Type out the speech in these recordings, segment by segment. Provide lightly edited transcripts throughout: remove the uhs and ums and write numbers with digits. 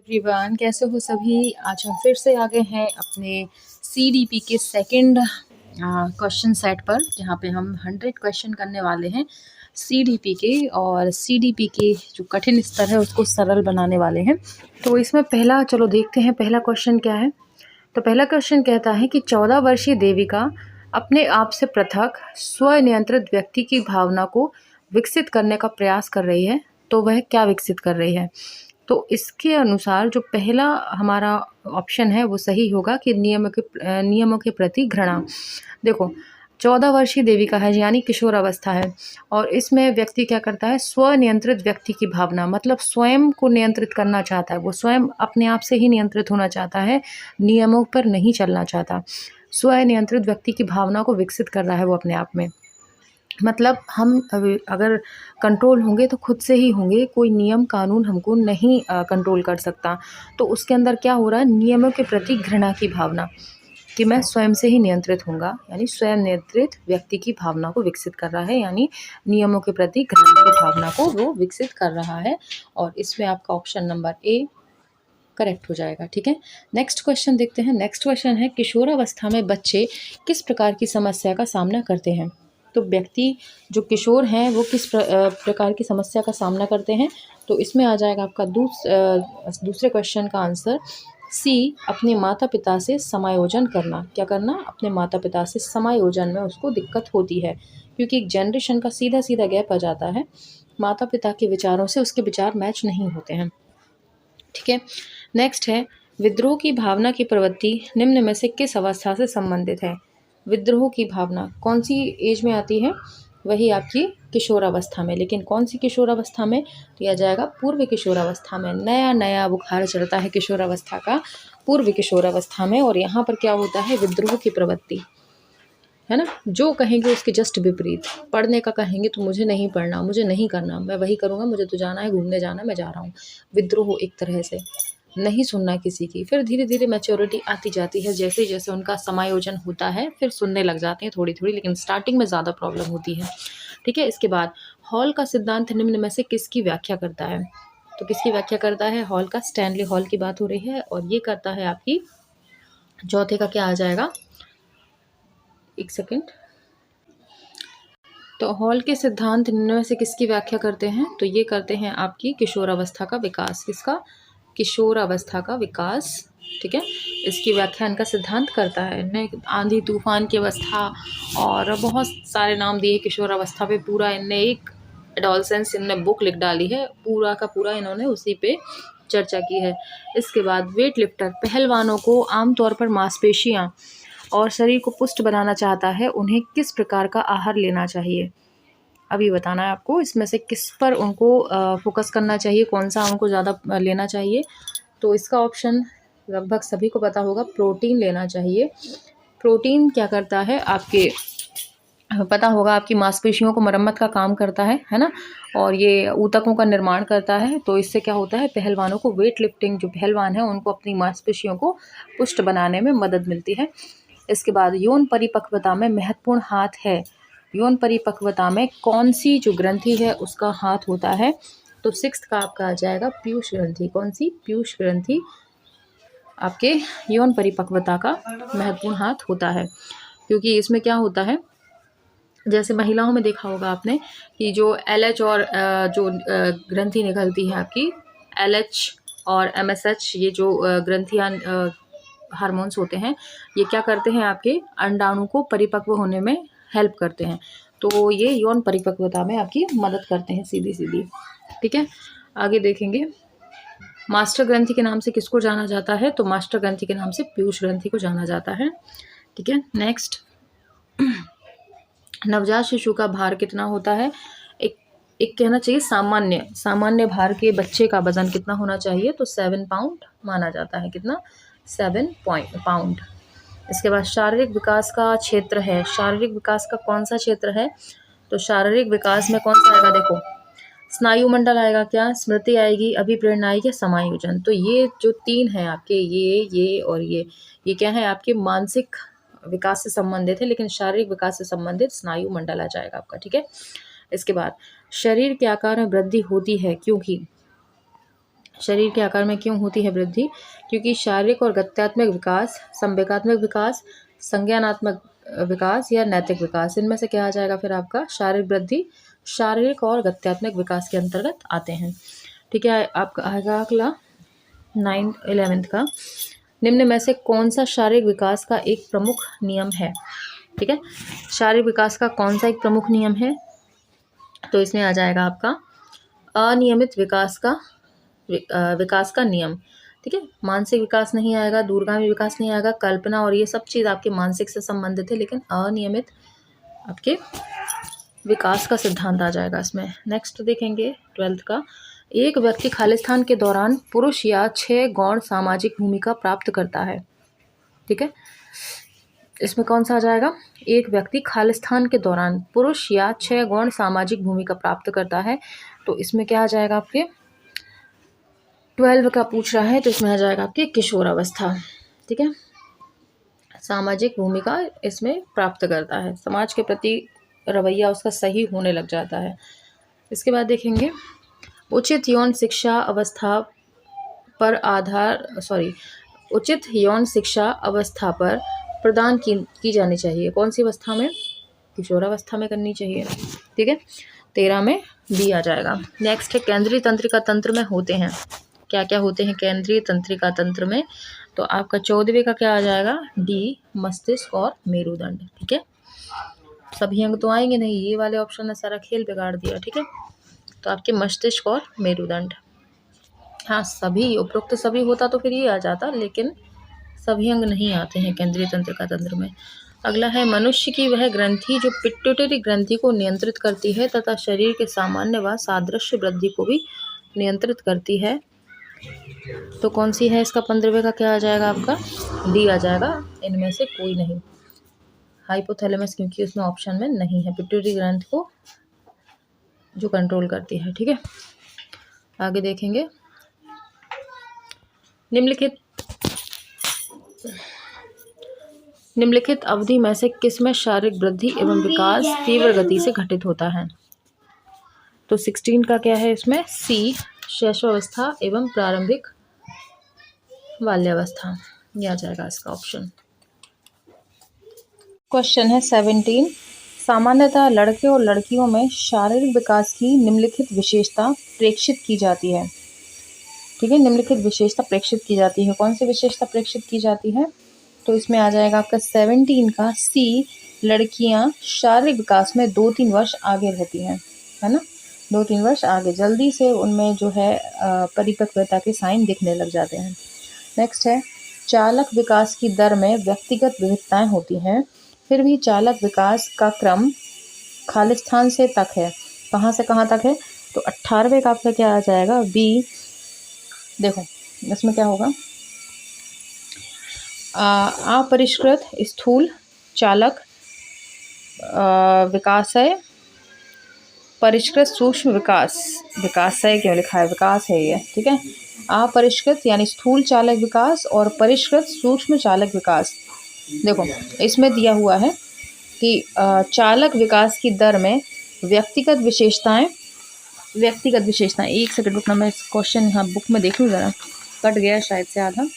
Everyone, कैसे हो सभी। आज हम फिर से आ गए हैं अपने सीडीपी के सेकंड क्वेश्चन सेट पर, जहाँ पे हम 100 क्वेश्चन करने वाले हैं सीडीपी के। और सीडीपी के जो कठिन स्तर है उसको सरल बनाने वाले हैं। तो इसमें पहला, चलो देखते हैं पहला क्वेश्चन क्या है। तो पहला क्वेश्चन कहता है कि 14 वर्षीय देविका अपने आप से पृथक स्वनियंत्रित व्यक्ति की भावना को विकसित करने का प्रयास कर रही है। तो वह क्या विकसित कर रही है? तो इसके अनुसार जो पहला हमारा ऑप्शन है वो सही होगा कि नियमों के प्रति घृणा। देखो, 14 वर्षीय देविका है यानी किशोर अवस्था है, और इसमें व्यक्ति क्या करता है, स्वनियंत्रित व्यक्ति की भावना, मतलब स्वयं को नियंत्रित करना चाहता है। वो स्वयं अपने आप से ही नियंत्रित होना चाहता है, नियमों पर नहीं चलना चाहता। स्वनियंत्रित व्यक्ति की भावना को विकसित कर रहा है वो अपने आप में। मतलब हम अगर कंट्रोल होंगे तो खुद से ही होंगे, कोई नियम कानून हमको नहीं कंट्रोल कर सकता। तो उसके अंदर क्या हो रहा है, नियमों के प्रति घृणा की भावना, कि मैं स्वयं से ही नियंत्रित होऊंगा, यानी स्वयं नियंत्रित व्यक्ति की भावना को विकसित कर रहा है, यानी नियमों के प्रति घृणा की भावना को वो विकसित कर रहा है। और इसमें आपका ऑप्शन नंबर ए करेक्ट हो जाएगा। ठीक है, नेक्स्ट क्वेश्चन देखते हैं। नेक्स्ट क्वेश्चन है, किशोरावस्था में बच्चे किस प्रकार की समस्या का सामना करते हैं? तो व्यक्ति जो किशोर हैं वो किस प्रकार की समस्या का सामना करते हैं? तो इसमें आ जाएगा आपका दूसरे क्वेश्चन का आंसर सी, अपने माता पिता से समायोजन करना। क्या करना? अपने माता पिता से समायोजन में उसको दिक्कत होती है, क्योंकि एक जनरेशन का सीधा सीधा गैप आ जाता है, माता पिता के विचारों से उसके विचार मैच नहीं होते हैं। ठीक है, नेक्स्ट है, विद्रोह की भावना की प्रवृत्ति निम्न में से किस अवस्था से संबंधित है? विद्रोह की भावना कौन सी एज में आती है? वही आपकी किशोरावस्था में। लेकिन कौन सी किशोरावस्था में? तो यह जाएगा पूर्व किशोरावस्था में। नया नया बुखार चढ़ता है किशोरावस्था का पूर्व किशोरावस्था में, और यहाँ पर क्या होता है, विद्रोह की प्रवृत्ति, है ना। जो कहेंगे उसके जस्ट विपरीत। पढ़ने का कहेंगे तो मुझे नहीं पढ़ना, मुझे नहीं करना, मैं वही करूँगा, मुझे तो जाना है, घूमने जाना है, मैं जा रहा हूँ। विद्रोह एक तरह से नहीं सुनना किसी की। फिर धीरे धीरे मैच्योरिटी आती जाती है, जैसे जैसे उनका समायोजन होता है फिर सुनने लग जाते हैं थोड़ी थोड़ी, लेकिन स्टार्टिंग में ज़्यादा प्रॉब्लम होती है। ठीक है, इसके बाद हॉल का सिद्धांत निम्न में से किसकी व्याख्या करता है? तो किसकी व्याख्या करता है? हॉल का। स्टैनली हॉल की बात हो रही है, और ये करता है आपकी चौथे का क्या आ जाएगा, एक सेकेंड। तो हॉल के सिद्धांत निम्न में से किसकी व्याख्या करते हैं? तो ये करते हैं आपकी किशोरावस्था का विकास। किसका? किशोरावस्था का विकास। ठीक है, इसकी व्याख्या इनका सिद्धांत करता है। इनने आंधी तूफान की अवस्था और बहुत सारे नाम दिए किशोरावस्था पे। पूरा इनने एक एडोलसेंस इनने बुक लिख डाली है, पूरा का पूरा इन्होंने उसी पे चर्चा की है। इसके बाद वेट लिफ्टर, पहलवानों को आमतौर पर मांसपेशियाँ और शरीर को पुष्ट बनाना चाहता है, उन्हें किस प्रकार का आहार लेना चाहिए? अभी बताना है आपको इसमें से किस पर उनको फोकस करना चाहिए, कौन सा उनको ज़्यादा लेना चाहिए। तो इसका ऑप्शन लगभग सभी को पता होगा, प्रोटीन लेना चाहिए। प्रोटीन क्या करता है आपके, पता होगा, आपकी मांसपेशियों को मरम्मत का काम करता है ना, और ये ऊतकों का निर्माण करता है। तो इससे क्या होता है, पहलवानों को, वेट लिफ्टिंग जो पहलवान है उनको अपनी मांसपेशियों को पुष्ट बनाने में मदद मिलती है। इसके बाद यौन परिपक्वता में महत्वपूर्ण हाथ है। यौन परिपक्वता में कौन सी जो ग्रंथि है उसका हाथ होता है? तो 6th का आपका आ जाएगा पीयूष ग्रंथि। कौन सी? पीयूष ग्रंथि आपके यौन परिपक्वता का महत्वपूर्ण हाथ होता है। क्योंकि इसमें क्या होता है, जैसे महिलाओं में देखा होगा आपने कि जो LH और जो ग्रंथि निकलती है आपकी LH और MSH, ये जो ग्रंथियाँ हार्मोन्स होते हैं, ये क्या करते हैं, आपके अंडाणु को परिपक्व होने में हेल्प करते हैं। तो ये यौन परिपक्वता में आपकी मदद करते हैं सीधी सीधी। ठीक है, आगे देखेंगे। मास्टर ग्रंथि के नाम से किसको जाना जाता है? तो मास्टर ग्रंथि के नाम से पीयूष ग्रंथि को जाना जाता है। ठीक है, नेक्स्ट, नवजात शिशु का भार कितना होता है? एक कहना चाहिए सामान्य भार के बच्चे का वजन कितना होना चाहिए? तो 7 पाउंड माना जाता है। कितना? 7 पाउंड। इसके बाद शारीरिक विकास का क्षेत्र है, शारीरिक विकास का कौन सा क्षेत्र है? तो शारीरिक विकास में कौन सा आएगा? देखो, स्नायु मंडल आएगा क्या, स्मृति आएगी, अभिप्रेरणा आएगी, समायोजन। तो ये जो 3 हैं आपके, ये और ये क्या है, आपके मानसिक विकास से संबंधित है, लेकिन शारीरिक विकास से संबंधित स्नायु मंडल आ जाएगा आपका। ठीक है, इसके बाद शरीर के आकार में वृद्धि होती है क्योंकि शरीर के आकार में क्यों होती है वृद्धि? क्योंकि शारीरिक और गत्यात्मक विकास, संवेगात्मक विकास, संज्ञानात्मक विकास या नैतिक विकास, इनमें से क्या आ जाएगा फिर आपका? शारीरिक वृद्धि शारीरिक और गत्यात्मक विकास के अंतर्गत आते हैं। ठीक है, आपका आएगा अगला 11th का, निम्न में से कौन सा शारीरिक विकास का एक प्रमुख नियम है? ठीक है, शारीरिक विकास का कौन सा एक प्रमुख नियम है? तो इसमें आ जाएगा आपका अनियमित विकास का नियम। ठीक है, मानसिक विकास नहीं आएगा, दूरगामी विकास नहीं आएगा, कल्पना और ये सब चीज़ आपके मानसिक से संबंधित है, लेकिन अनियमित आपके विकास का सिद्धांत आ जाएगा इसमें। नेक्स्ट देखेंगे 12th का, एक व्यक्ति खालिस्तान के दौरान पुरुष या 6 गौण सामाजिक भूमिका प्राप्त करता है। ठीक है, इसमें कौन सा आ जाएगा? एक व्यक्ति खालिस्तान के दौरान पुरुष या 6 गौण सामाजिक भूमिका प्राप्त करता है, तो इसमें क्या आ जाएगा? आपके 12 का पूछ रहा है, तो इसमें आ जाएगा आपके किशोरावस्था। ठीक है, सामाजिक भूमिका इसमें प्राप्त करता है, समाज के प्रति रवैया उसका सही होने लग जाता है। इसके बाद देखेंगे उचित यौन शिक्षा अवस्था पर प्रदान की जानी चाहिए। कौन सी अवस्था में? किशोरावस्था में करनी चाहिए। ठीक है, 13 में बी आ जाएगा। नेक्स्ट है केंद्रीय तंत्रिका तंत्र में होते हैं, क्या क्या होते हैं केंद्रीय तंत्रिका तंत्र में? तो आपका 14वें का क्या आ जाएगा? डी, मस्तिष्क और मेरुदंड। ठीक है, सभी अंग तो आएंगे नहीं, ये वाले ऑप्शन ने सारा खेल बिगाड़ दिया। ठीक है, तो आपके मस्तिष्क और मेरुदंड, हाँ सभी उपरोक्त सभी होता तो फिर ये आ जाता, लेकिन सभी अंग नहीं आते हैं केंद्रीय तंत्रिका तंत्र में। अगला है मनुष्य की वह ग्रंथि जो पिट्यूटरी ग्रंथि को नियंत्रित करती है तथा शरीर के सामान्य व सादृश्य वृद्धि को भी नियंत्रित करती है, तो कौन सी है? इसका 15वें का क्या आ जाएगा? आपका डी आ जाएगा, इनमें से कोई नहीं, हाइपोथैलेमस, क्योंकि उसमें ऑप्शन में नहीं है, पिट्यूटरी ग्रंथि को जो कंट्रोल करती है। ठीक है, आगे देखेंगे निम्नलिखित अवधि में से किसमें शारीरिक वृद्धि एवं विकास तीव्र गति से घटित होता है? तो 16 का क्या है इसमें? सी, शैशवावस्था एवं प्रारंभिक बाल्यावस्था, यह आ जाएगा इसका ऑप्शन। क्वेश्चन है 17, सामान्यतः लड़के और लड़कियों में शारीरिक विकास की निम्नलिखित विशेषता प्रेक्षित की जाती है। ठीक है, निम्नलिखित विशेषता प्रेक्षित की जाती है, कौन सी विशेषता प्रेक्षित की जाती है? तो इसमें आ जाएगा आपका 17 का सी, लड़कियां शारीरिक विकास में 2-3 वर्ष आगे रहती हैं, है ना, 2-3 वर्ष आगे, जल्दी से उनमें जो है परिपक्वता के साइन दिखने लग जाते हैं। नेक्स्ट है चालक विकास की दर में व्यक्तिगत विविधताएं होती हैं, फिर भी चालक विकास का क्रम खालिस्तान से तक है, कहाँ से कहाँ तक है? तो 18वें का आपका क्या आ जाएगा? बी। देखो इसमें क्या होगा, अपरिष्कृत स्थूल चालक विकासय, परिष्कृत सूक्ष्म विकासय क्यों लिखा है? विकास है ये। ठीक है, अपरिष्कृत यानी स्थूल चालक विकास और परिष्कृत सूक्ष्म चालक विकास। देखो इसमें दिया हुआ है कि चालक विकास की दर में व्यक्तिगत विशेषताएं, एक सेकंड रुकना, मैं इस क्वेश्चन यहाँ बुक में देख लूँ ज़रा, कट गया शायद से आधा,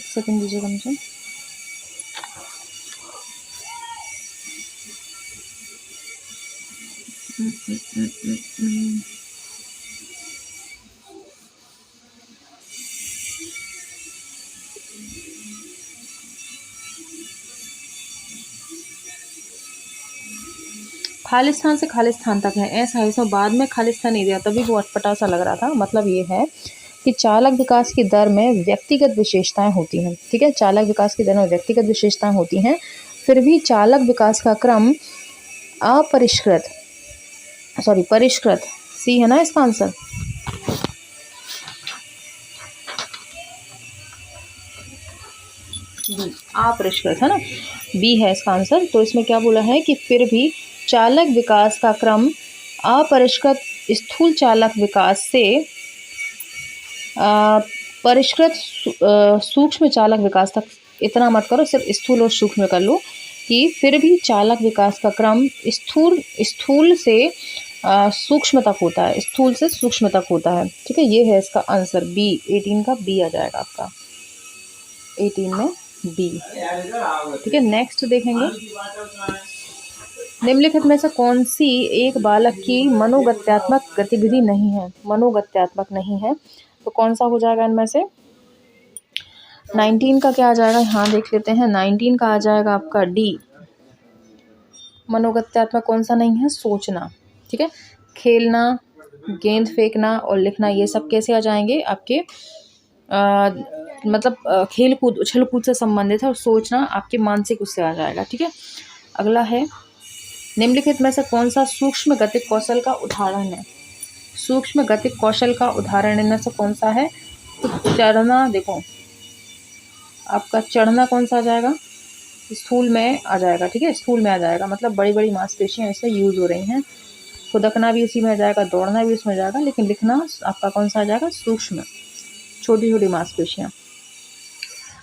सेकंड दीजिएगा मुझे। खालिस्तान से खालिस्तान तक है, ऐसा है, इसमें बाद में खालिस्तान नहीं दिया, तभी वो अटपटा सा लग रहा था। मतलब ये है कि चालक विकास की दर में व्यक्तिगत विशेषताएं होती हैं। ठीक है, चालक विकास की दर में व्यक्तिगत विशेषताएं होती हैं, फिर भी चालक विकास का क्रम परिष्कृत, सी है ना इसका आंसर। अपरिष्कृत है ना, बी है इसका आंसर। तो इसमें क्या बोला है कि फिर भी चालक विकास का क्रम अपरिष्कृत स्थूल चालक विकास से परिष्कृत सूक्ष्म चालक विकास तक, इतना मत करो, सिर्फ स्थूल और सूक्ष्म कर लो, कि फिर भी चालक विकास का क्रम स्थूल से सूक्ष्म तक होता है, स्थूल से सूक्ष्म तक होता है। ठीक है, ये है इसका आंसर बी, 18 का बी आ जाएगा आपका, 18 में बी। ठीक है, नेक्स्ट देखेंगे, निम्नलिखित में से कौन सी एक बालक की मनोगत्यात्मक गतिविधि नहीं है, मनोगत्यात्मक नहीं है, तो कौन सा हो जाएगा इनमें से? 19 का क्या आ जाएगा, यहाँ देख लेते हैं, 19 का आ जाएगा आपका डी, मनोगत्यात्मक कौन सा नहीं है? सोचना। ठीक है, खेलना, गेंद फेंकना और लिखना, ये सब कैसे आ जाएंगे आपके मतलब खेल कूद, उछल कूद से संबंधित है, और सोचना आपके मानसिक उससे आ जाएगा। ठीक है, अगला है, निम्नलिखित में से कौन सा सूक्ष्म गतिक कौशल का उदाहरण है? सूक्ष्म गतिक कौशल का उदाहरण इनमें से कौन सा है? तो चढ़ना, देखो आपका चढ़ना कौन सा आ जाएगा? स्थूल में आ जाएगा। ठीक है, स्थूल में आ जाएगा, मतलब बड़ी बड़ी मांसपेशियां इससे यूज हो रही हैं। खुदकना भी उसी में आ जाएगा, दौड़ना भी उसमें आ जाएगा, लेकिन लिखना आपका कौन सा आ जाएगा? सूक्ष्म, छोटी छोटी मांसपेशियां।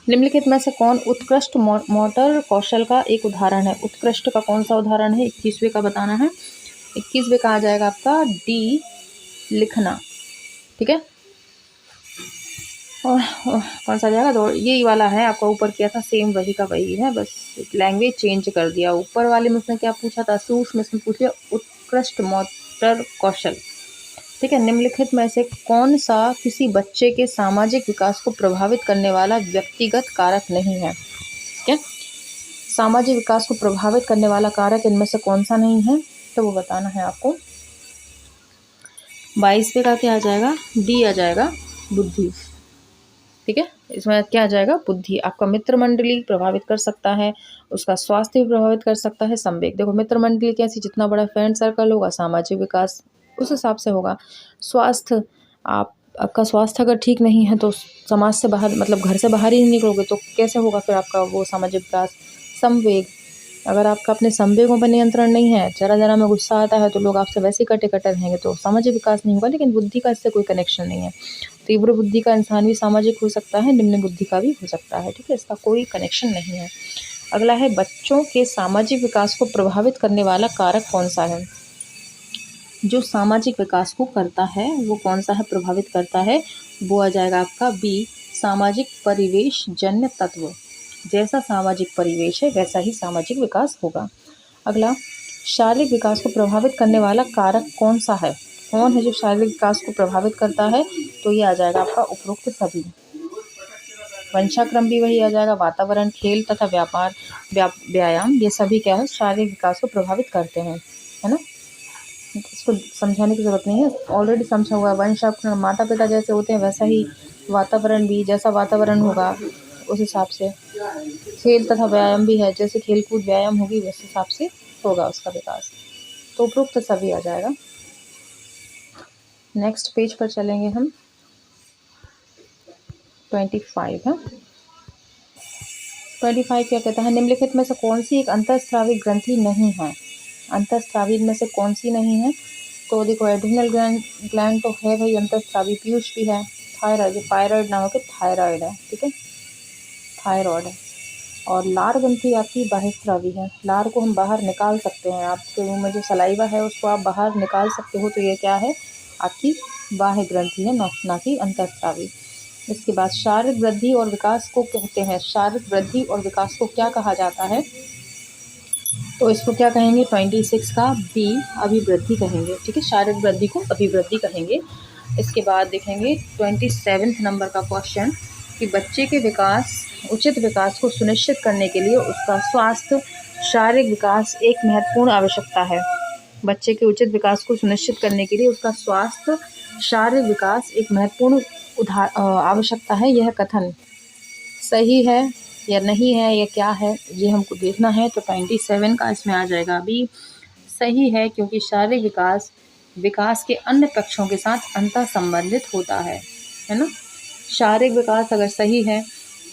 निम्नलिखित में से कौन उत्कृष्ट मोटर कौशल का एक उदाहरण है? उत्कृष्ट का कौन सा उदाहरण है? 21वें का बताना है। 21वें का आ जाएगा आपका डी, लिखना। ठीक है, और कौन सा आ जाएगा? दौड़, यही वाला है आपका, ऊपर किया था सेम वही का वही है, बस लैंग्वेज चेंज कर दिया। ऊपर वाले में उसने क्या पूछा था? सूक्ष्म, इसमें पूछ लिया उत्कृष्ट मोटर कौशल। ठीक है, निम्नलिखित में से कौन सा किसी बच्चे के सामाजिक विकास को प्रभावित करने वाला व्यक्तिगत कारक नहीं है? ठीक है, सामाजिक विकास को प्रभावित करने वाला कारक इनमें से कौन सा नहीं है, तो वो बताना है आपको। 22वें का क्या आ जाएगा? डी आ जाएगा, बुद्धि। ठीक है, इसमें क्या आ जाएगा? बुद्धि। आपका मित्र मंडली प्रभावित कर सकता है, उसका स्वास्थ्य भी प्रभावित कर सकता है, संवेग। देखो मित्र मंडली कैसी, जितना बड़ा फ्रेंड सर्कल होगा, सामाजिक विकास उस हिसाब से होगा। स्वास्थ्य, आपका स्वास्थ्य अगर ठीक नहीं है तो समाज से बाहर, मतलब घर से बाहर ही नहीं निकलोगे तो कैसे होगा फिर आपका वो सामाजिक विकास। संवेग, अगर आपका अपने संवेगों पर नियंत्रण नहीं है, जरा जरा में गुस्सा आता है तो लोग आपसे वैसे कटे कटे रहेंगे, तो सामाजिक विकास नहीं होगा। लेकिन बुद्धि का इससे कोई कनेक्शन नहीं है। तीव्र बुद्धि का इंसान भी सामाजिक हो सकता है, निम्न बुद्धि का भी हो सकता है। ठीक है, इसका कोई कनेक्शन नहीं है। अगला है, बच्चों के सामाजिक विकास को प्रभावित करने वाला कारक कौन सा है? जो सामाजिक विकास को करता है वो कौन सा है, प्रभावित करता है? वो आ जाएगा आपका बी, सामाजिक परिवेश जन्य तत्व। जैसा सामाजिक परिवेश है वैसा ही सामाजिक विकास होगा। अगला, शारीरिक विकास को प्रभावित करने वाला कारक कौन सा है? कौन है जो शारीरिक विकास को प्रभावित करता है? तो ये आ जाएगा आपका उपरोक्त सभी। वंशाक्रम भी वही आ जाएगा, वातावरण, खेल तथा व्यायाम, ये सभी क्या है? शारीरिक विकास को प्रभावित करते हैं, है ना। इसको समझाने की जरूरत नहीं है, ऑलरेडी समझा हुआ है। वंशाक्रम, माता पिता जैसे होते हैं वैसा ही वातावरण भी, जैसा वातावरण होगा उस हिसाब से। खेल तथा व्यायाम भी है, जैसे खेल कूद व्यायाम होगी वैसे हिसाब से होगा उसका विकास। तो उपरोक्त सभी आ जाएगा। नेक्स्ट पेज पर चलेंगे हम, 25 है। 25 क्या कहता है? निम्नलिखित में से कौन सी एक अंतःस्रावी ग्रंथि नहीं है? अंतःस्रावी में से कौन सी नहीं है? तो देखो, एड्रिनल ग्लैंड तो है भाई, अंतःस्रावी। पीयूष भी है, थायराइड, पायराइड ना होकर थायराइड है। ठीक है, थायराइड है। और लार ग्रंथि आपकी बाह्यस्रावी है, लार को हम बाहर निकाल सकते हैं। आपके मुंह में जो सलाइवा है उसको आप बाहर निकाल सकते हो, तो ये क्या है? आपकी बाह्य ग्रंथि है, ना कि अंतःस्रावी। इसके बाद शारीरिक वृद्धि और विकास को कहते हैं, शारीरिक वृद्धि और विकास को क्या कहा जाता है? तो इसको क्या कहेंगे? 26 का बी, अभिवृद्धि कहेंगे। ठीक है, शारीरिक वृद्धि को अभिवृद्धि कहेंगे। इसके बाद देखेंगे 27 नंबर का क्वेश्चन, कि बच्चे के विकास, उचित विकास को सुनिश्चित करने के लिए उसका स्वास्थ्य, शारीरिक विकास एक महत्वपूर्ण आवश्यकता है। बच्चे के उचित विकास को सुनिश्चित करने के लिए उसका स्वास्थ्य, शारीरिक विकास एक महत्वपूर्ण आवश्यकता है। यह कथन सही है या नहीं है, या क्या है, ये हमको देखना है। तो 27 का इसमें आ जाएगा अभी सही है, क्योंकि शारीरिक विकास विकास के अन्य पक्षों के साथ अंतः संबंधित होता है ना। शारीरिक विकास अगर सही है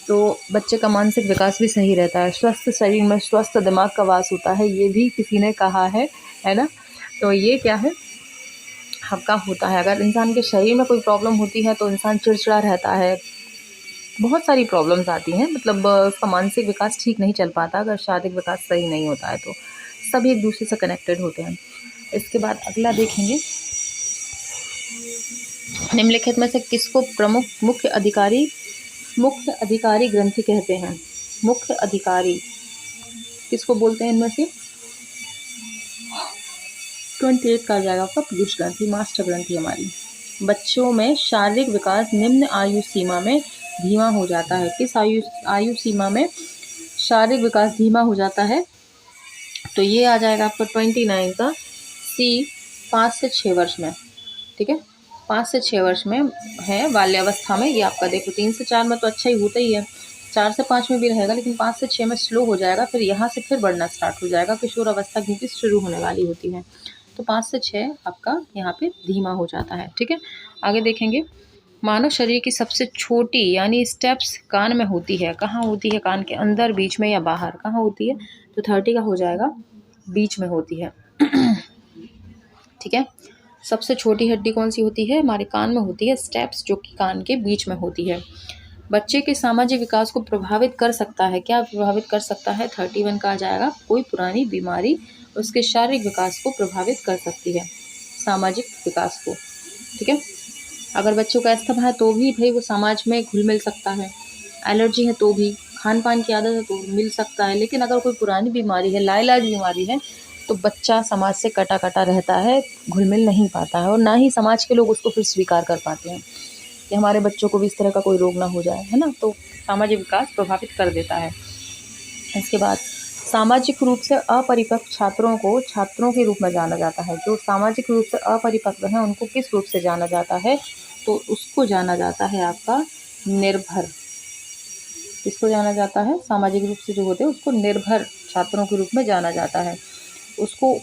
तो बच्चे का मानसिक विकास भी सही रहता है। स्वस्थ शरीर में स्वस्थ दिमाग का वास होता है, ये भी किसी ने कहा है ना। तो ये क्या है? आपका होता है, अगर इंसान के शरीर में कोई प्रॉब्लम होती है तो इंसान चिड़चिड़ा रहता है, बहुत सारी प्रॉब्लम्स आती हैं, मतलब उसका मानसिक विकास ठीक नहीं चल पाता अगर शारीरिक विकास सही नहीं होता है। तो सभी एक दूसरे से कनेक्टेड होते हैं। इसके बाद अगला देखेंगे, निम्नलिखित में से किसको प्रमुख मुख्य अधिकारी ग्रंथि कहते हैं? मुख्य अधिकारी किसको बोलते हैं इनमें से? 28 का आ जाएगा आपका पुरुष ग्रंथि, मास्टर ग्रंथि हमारी। बच्चों में शारीरिक विकास निम्न आयु सीमा में धीमा हो जाता है। किस आयु सीमा में शारीरिक विकास धीमा हो जाता है? तो ये आ जाएगा आपका 29 का सी, 5 से 6 वर्ष में। ठीक है, 5 से 6 वर्ष में है बाल्यावस्था में। ये आपका देखो 3 से 4 में तो अच्छा ही होता ही है, 4 से 5 में भी रहेगा, लेकिन 5 से 6 में स्लो हो जाएगा, फिर यहाँ से फिर बढ़ना स्टार्ट हो जाएगा। किशोर अवस्था क्योंकि शुरू होने वाली होती है, तो 5 से 6 आपका यहाँ पे धीमा हो जाता है। ठीक है, आगे देखेंगे, मानव शरीर की सबसे छोटी यानी स्टेप्स कान में होती है। कहाँ होती है? कान के अंदर, बीच में या बाहर? कहाँ होती है? तो 30 का हो जाएगा, बीच में होती है। ठीक है, सबसे छोटी हड्डी कौन सी होती है? हमारे कान में होती है स्टेप्स, जो कि कान के बीच में होती है। बच्चे के सामाजिक विकास को प्रभावित कर सकता है। क्या प्रभावित कर सकता है? 31 का आ जाएगा, कोई पुरानी बीमारी उसके शारीरिक विकास को प्रभावित कर सकती है, सामाजिक विकास को। ठीक है, अगर बच्चों का अस्थमा है तो भी भाई वो समाज में घुल मिल सकता है, एलर्जी है तो भी, खान पान की आदत है तो मिल सकता है, लेकिन अगर कोई पुरानी बीमारी है, लाइलाज बीमारी है, तो बच्चा समाज से कटा कटा रहता है, घुल मिल नहीं पाता है, और ना ही समाज के लोग उसको फिर स्वीकार कर पाते हैं कि हमारे बच्चों को भी इस तरह का कोई रोग ना हो जाए, है ना। तो सामाजिक विकास प्रभावित कर देता है। इसके बाद सामाजिक रूप से अपरिपक्व छात्रों को छात्रों के रूप में जाना जाता है। जो सामाजिक रूप से अपरिपक्व हैं उनको किस रूप से जाना जाता है? तो उसको जाना जाता है आपका निर्भर। किसको जाना जाता है? सामाजिक रूप से जो होते हैं उसको निर्भर छात्रों के रूप में जाना जाता है। उसको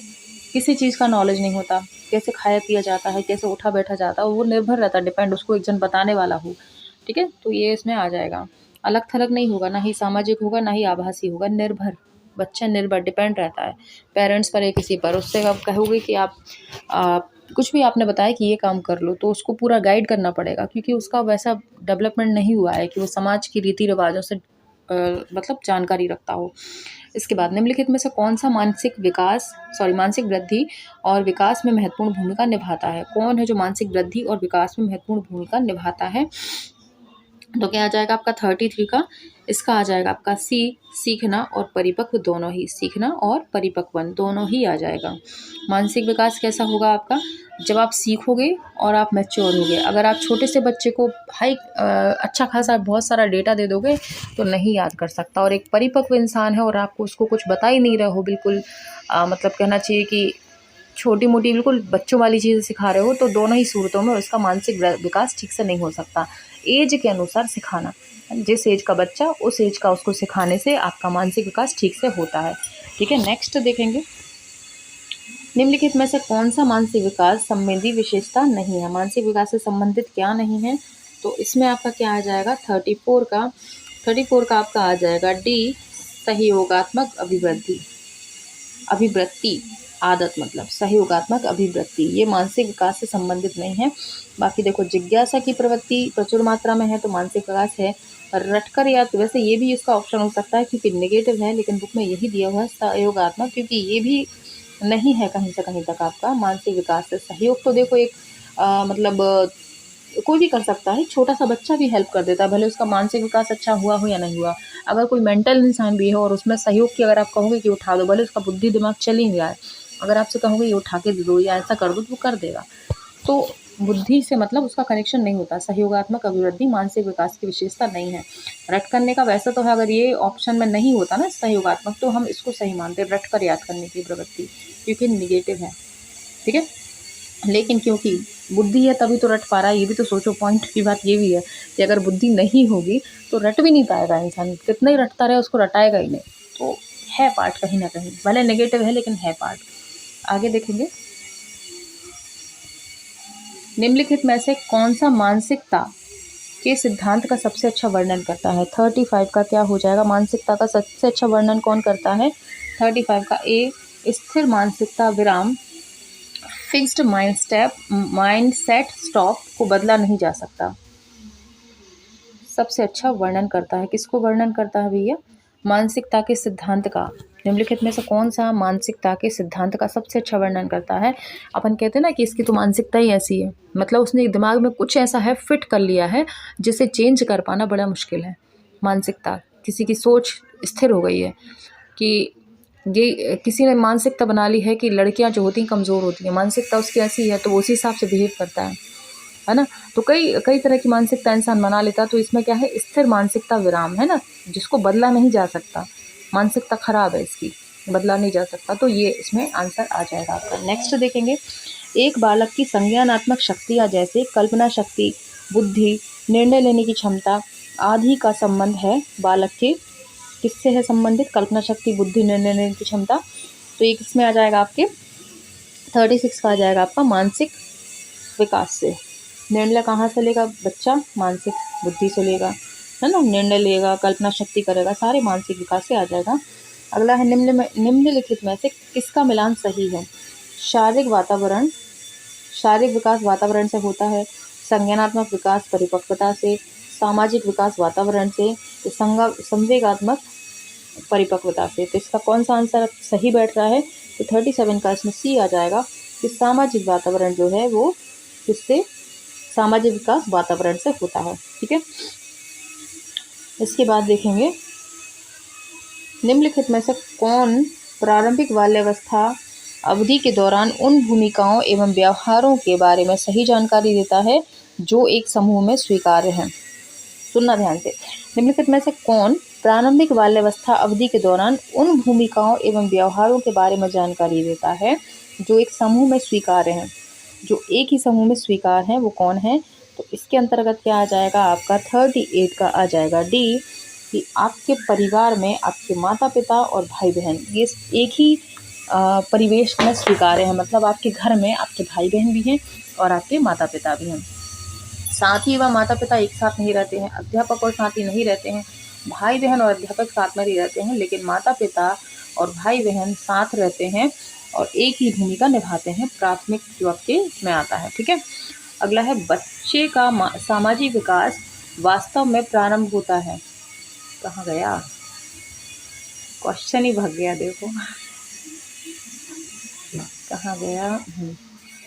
किसी चीज़ का नॉलेज नहीं होता, कैसे खाया पिया जाता है, कैसे उठा बैठा जाता है, वो निर्भर रहता है, डिपेंड, उसको एक जन बताने वाला हो। ठीक है, तो ये इसमें आ जाएगा। अलग थलग नहीं होगा, ना ही सामाजिक होगा, ना ही आभासी होगा, निर्भर। बच्चा निर्भर, डिपेंड रहता है पेरेंट्स पर या किसी पर। उससे आप कहोगे कि आप कुछ भी आपने बताया कि ये काम कर लो, तो उसको पूरा गाइड करना पड़ेगा, क्योंकि उसका वैसा डेवलपमेंट नहीं हुआ है कि वो समाज की रीति रिवाजों से मतलब जानकारी रखता हो। इसके बाद निम्नलिखित में से कौन सा मानसिक वृद्धि और विकास में महत्वपूर्ण भूमिका निभाता है? कौन है जो मानसिक वृद्धि और विकास में महत्वपूर्ण भूमिका निभाता है? तो क्या आ जाएगा आपका 33 का? इसका आ जाएगा आपका सी, सीखना और परिपक्व दोनों ही। सीखना और परिपक्वन दोनों ही आ जाएगा। मानसिक विकास कैसा होगा आपका? जब आप सीखोगे और आप मैच्योर होगे। अगर आप छोटे से बच्चे को अच्छा खासा बहुत सारा डेटा दे दोगे तो नहीं याद कर सकता, और एक परिपक्व इंसान है और आपको उसको कुछ बता ही नहीं रहे हो, बिल्कुल मतलब कहना चाहिए कि छोटी मोटी बिल्कुल बच्चों वाली चीज़ें सिखा रहे हो, तो दोनों ही सूरतों में उसका मानसिक विकास ठीक से नहीं हो सकता। एज के अनुसार सिखाना, जिस एज का बच्चा उस एज का उसको सिखाने से आपका मानसिक विकास ठीक से होता है। ठीक है, नेक्स्ट देखेंगे, निम्नलिखित में से कौन सा मानसिक विकास संबंधी विशेषता नहीं है? मानसिक विकास से संबंधित क्या नहीं है? तो इसमें आपका क्या आ जाएगा? 34 का आपका आ जाएगा डी, सहयोगात्मक अभिवृत्ति आदत, मतलब सहयोगात्मक अभिवृत्ति, ये मानसिक विकास से संबंधित नहीं है। बाकी देखो, जिज्ञासा की प्रवृत्ति प्रचुर मात्रा में है तो मानसिक विकास है। रटकर याद, वैसे ये भी इसका ऑप्शन हो सकता है क्योंकि नेगेटिव है, लेकिन बुक में यही दिया हुआ है सहयोगात्मक, क्योंकि ये भी नहीं है कहीं से कहीं तक आपका मानसिक विकास से। सहयोग तो देखो एक मतलब कोई भी कर सकता है, छोटा सा बच्चा भी हेल्प कर देता है, भले उसका मानसिक विकास अच्छा हुआ हो या नहीं हुआ। अगर कोई मेंटल इंसान भी है और उसमें सहयोग की अगर आप कहोगे कि उठा दो, भले उसका बुद्धि दिमाग चल ही नहीं रहा है, अगर आपसे कहोगे ये उठा के दे दो या ऐसा कर दो तो वो कर देगा। तो बुद्धि से मतलब उसका कनेक्शन नहीं होता। सहयोगात्मक अभिवृद्धि मानसिक विकास की विशेषता नहीं है। रट करने का वैसा तो है, अगर ये ऑप्शन में नहीं होता ना सहयोगात्मक, तो हम इसको सही मानते, रट कर याद करने की प्रवृत्ति, क्योंकि निगेटिव है। ठीक है, लेकिन क्योंकि बुद्धि है तभी तो रट पा रहा है। ये भी तो सोचो, पॉइंट की बात ये भी है कि अगर बुद्धि नहीं होगी तो रट भी नहीं पाएगा इंसान, कितना ही रटता रहे उसको रटाएगा ही नहीं। तो है पार्ट कहीं ना कहीं, भले नेगेटिव है लेकिन है पार्ट। आगे देखेंगे, निम्नलिखित में से कौन सा मानसिकता के सिद्धांत का सबसे अच्छा वर्णन करता है? 35 का क्या हो जाएगा? मानसिकता का सबसे अच्छा वर्णन कौन करता है? 35 का ए, स्थिर मानसिकता विराम फिक्स्ड माइंडसेट स्टॉप को बदला नहीं जा सकता। सबसे अच्छा वर्णन करता है, किसको वर्णन करता है भैया? मानसिकता के सिद्धांत का। निम्नलिखित में से कौन सा मानसिकता के सिद्धांत का सबसे अच्छा वर्णन करता है? अपन कहते हैं ना कि इसकी तो मानसिकता ही ऐसी है, मतलब उसने दिमाग में कुछ ऐसा है फिट कर लिया है जिसे चेंज कर पाना बड़ा मुश्किल है। मानसिकता, किसी की सोच स्थिर हो गई है कि ये किसी ने मानसिकता बना ली है कि लड़कियां जो होती हैं कमज़ोर होती हैं, मानसिकता उसकी ऐसी है तो वो उसी हिसाब से बिहेव करता है ना। तो कई कई तरह की मानसिकता इंसान बना लेता है। तो इसमें क्या है, स्थिर मानसिकता विराम है ना, जिसको बदला नहीं जा सकता। मानसिकता खराब है इसकी, बदला नहीं जा सकता। तो ये इसमें आंसर आ जाएगा आपका। नेक्स्ट देखेंगे, एक बालक की संज्ञानात्मक शक्तियाँ जैसे कल्पना शक्ति, बुद्धि, निर्णय लेने की क्षमता आदि का संबंध है बालक के किससे है संबंधित? कल्पना शक्ति, बुद्धि, निर्णय लेने की क्षमता। तो एक इसमें आ जाएगा आपके 36 का आ जाएगा आपका मानसिक विकास से। निर्णय कहाँ से लेगा बच्चा? मानसिक बुद्धि से लेगा, है ना। निर्णय लेगा, कल्पना शक्ति करेगा, सारे मानसिक विकास से आ जाएगा। अगला है, निम्नलिखित में से किसका मिलान सही है? शारीरिक वातावरण, शारीरिक विकास वातावरण से होता है, संज्ञानात्मक विकास परिपक्वता से, सामाजिक विकास वातावरण से, संवेगात्मक परिपक्वता से। तो इसका कौन सा आंसर सही बैठ रहा है? तो 37 का इसमें सी आ जाएगा कि सामाजिक वातावरण जो है वो किससे? सामाजिक विकास वातावरण से होता है। ठीक है, इसके बाद देखेंगे, निम्नलिखित में से कौन प्रारंभिक बाल्यावस्था अवधि के दौरान उन भूमिकाओं एवं व्यवहारों के बारे में सही जानकारी देता है जो एक समूह में स्वीकार्य हैं? सुनना ध्यान से। निम्नलिखित में से कौन प्रारंभिक बाल्यावस्था अवधि के दौरान उन भूमिकाओं एवं व्यवहारों के बारे में जानकारी देता है जो एक समूह में स्वीकार्य हैं? जो एक ही समूह में स्वीकार हैं वो कौन है? तो इसके अंतर्गत क्या आ जाएगा आपका? 38 का आ जाएगा डी, कि आपके परिवार में आपके माता पिता और भाई बहन ये एक ही परिवेश में स्वीकार्य है। मतलब आपके घर में आपके भाई बहन भी हैं और आपके माता पिता भी हैं। साथी व माता पिता एक साथ नहीं रहते हैं, अध्यापक और साथी नहीं रहते हैं, भाई बहन और अध्यापक साथ में नहीं रहते हैं, लेकिन माता पिता और भाई बहन साथ रहते हैं और एक ही भूमिका निभाते हैं। प्राथमिक जो आपके में आता है। ठीक है, अगला है, बच्चे का सामाजिक विकास वास्तव में प्रारंभ होता है। कहाँ गया क्वेश्चन ही, भाग गया देखो कहाँ गया।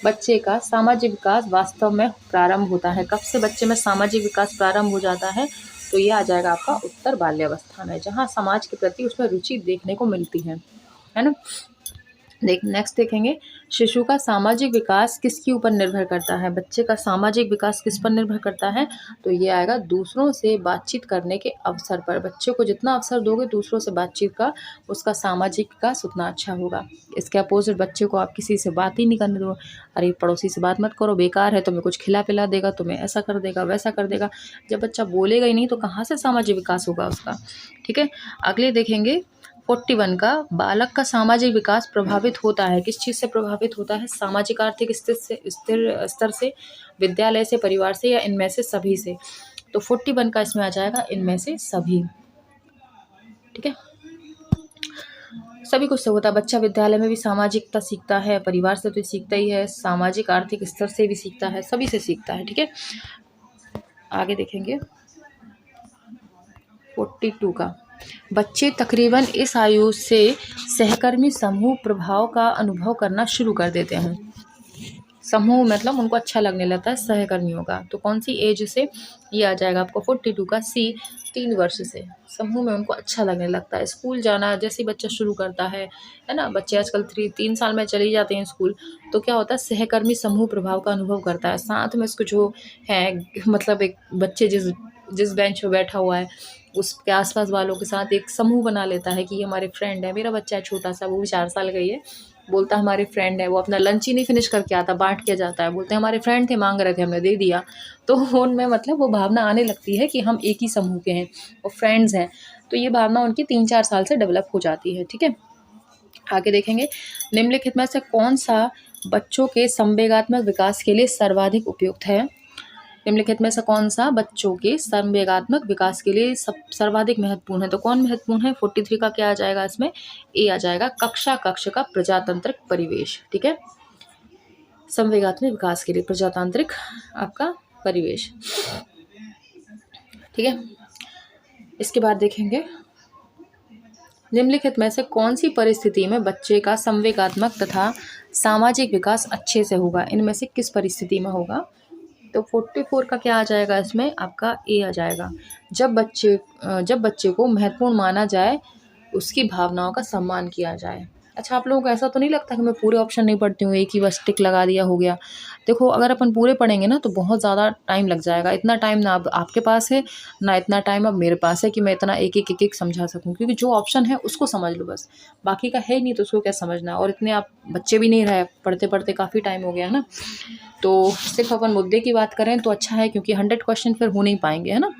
बच्चे का सामाजिक विकास वास्तव में प्रारंभ होता है। कब से बच्चे में सामाजिक विकास प्रारंभ हो जाता है? तो ये आ जाएगा आपका उत्तर बाल्यावस्था में, जहाँ समाज के प्रति उसमें रुचि देखने को मिलती है ना। नेक्स्ट देखेंगे, शिशु का सामाजिक विकास किसके ऊपर निर्भर करता है? बच्चे का सामाजिक विकास किस पर निर्भर करता है? तो ये आएगा दूसरों से बातचीत करने के अवसर पर। बच्चे को जितना अवसर दोगे दूसरों से बातचीत का, उसका सामाजिक विकास उतना अच्छा होगा। इसके अपोजिट बच्चे को आप किसी से बात ही नहीं करने दो, अरे पड़ोसी से बात मत करो, बेकार है, तुम्हें कुछ खिला पिला देगा, तुम्हें ऐसा कर देगा, वैसा कर देगा। जब बच्चा बोलेगा ही नहीं तो कहाँ से सामाजिक विकास होगा उसका? ठीक है, अगले देखेंगे 41 का, बालक का सामाजिक विकास प्रभावित होता है, किस चीज़ से प्रभावित होता है? सामाजिक आर्थिक स्थिर स्तर से, विद्यालय से, परिवार से, या इनमें से सभी से? तो 41 का इसमें आ जाएगा इनमें से सभी। ठीक है, सभी कुछ से होता है। बच्चा विद्यालय में भी सामाजिकता सीखता है, परिवार से तो सीखता ही है, सामाजिक आर्थिक स्तर से भी सीखता है, सभी से सीखता है। ठीक है, आगे देखेंगे 42 का, बच्चे तकरीबन इस आयु से सहकर्मी समूह प्रभाव का अनुभव करना शुरू कर देते हैं। समूह मतलब उनको अच्छा लगने लगता है सहकर्मियों का। तो कौन सी एज से? ये आ जाएगा आपको 42 का सी, 3 वर्ष से समूह में उनको अच्छा लगने लगता है। स्कूल जाना जैसे ही बच्चा शुरू करता है ना, बच्चे आजकल 3 साल में चले जाते हैं स्कूल, तो क्या होता है, सहकर्मी समूह प्रभाव का अनुभव करता है। साथ में इसको जो है, मतलब एक बच्चे जिस बेंच पे बैठा हुआ है उसके आसपास वालों के साथ एक समूह बना लेता है कि ये हमारे फ्रेंड है। मेरा बच्चा है छोटा सा, वो भी 4 साल का ही है, बोलता है हमारे फ्रेंड है। वो अपना लंच ही नहीं फिनिश करके आता, बांट के जाता है, बोलते हैं हमारे फ्रेंड थे, मांग रहे थे, हमने दे दिया। तो उनमें मतलब वो भावना आने लगती है कि हम एक ही समूह के हैं और फ्रेंड्स हैं। तो ये भावना उनकी 3-4 साल से डेवलप हो जाती है। ठीक है, आगे देखेंगे, निम्नलिखित में से कौन सा बच्चों के संवेगात्मक विकास के लिए सर्वाधिक उपयुक्त है? निम्नलिखित में से कौन सा बच्चों के संवेगात्मक विकास के लिए सर्वाधिक महत्वपूर्ण है? तो कौन महत्वपूर्ण है? 43 का क्या आ जाएगा इसमें? ए आ जाएगा, कक्ष का प्रजातांत्रिक परिवेश। ठीक है, संवेगात्मक विकास के लिए प्रजातांत्रिक आपका परिवेश। ठीक है, इसके बाद देखेंगे निम्नलिखित में से कौन सी परिस्थिति में बच्चे का संवेगात्मक तथा सामाजिक विकास अच्छे से होगा? इनमें से किस परिस्थिति में होगा? तो 44 का क्या आ जाएगा इसमें? आपका ए आ जाएगा। जब बच्चे को महत्वपूर्ण माना जाए, उसकी भावनाओं का सम्मान किया जाए। अच्छा, आप लोगों को ऐसा तो नहीं लगता कि मैं पूरे ऑप्शन नहीं पढ़ती हूँ, एक ही बस टिक लगा दिया हो गया? देखो, अगर अपन पूरे पढ़ेंगे ना तो बहुत ज़्यादा टाइम लग जाएगा। इतना टाइम ना अब आपके पास है, ना इतना टाइम अब मेरे पास है कि मैं इतना एक-एक समझा सकूँ, क्योंकि जो ऑप्शन है उसको समझ लो बस। बाकी का है ही नहीं तो उसको क्या समझना है? और इतने आप बच्चे भी नहीं रहे, पढ़ते-पढ़ते काफ़ी टाइम हो गया है ना? तो सिर्फ अपन मुद्दे की बात करें तो अच्छा है, क्योंकि 100 क्वेश्चन फिर हो नहीं पाएंगे, है ना?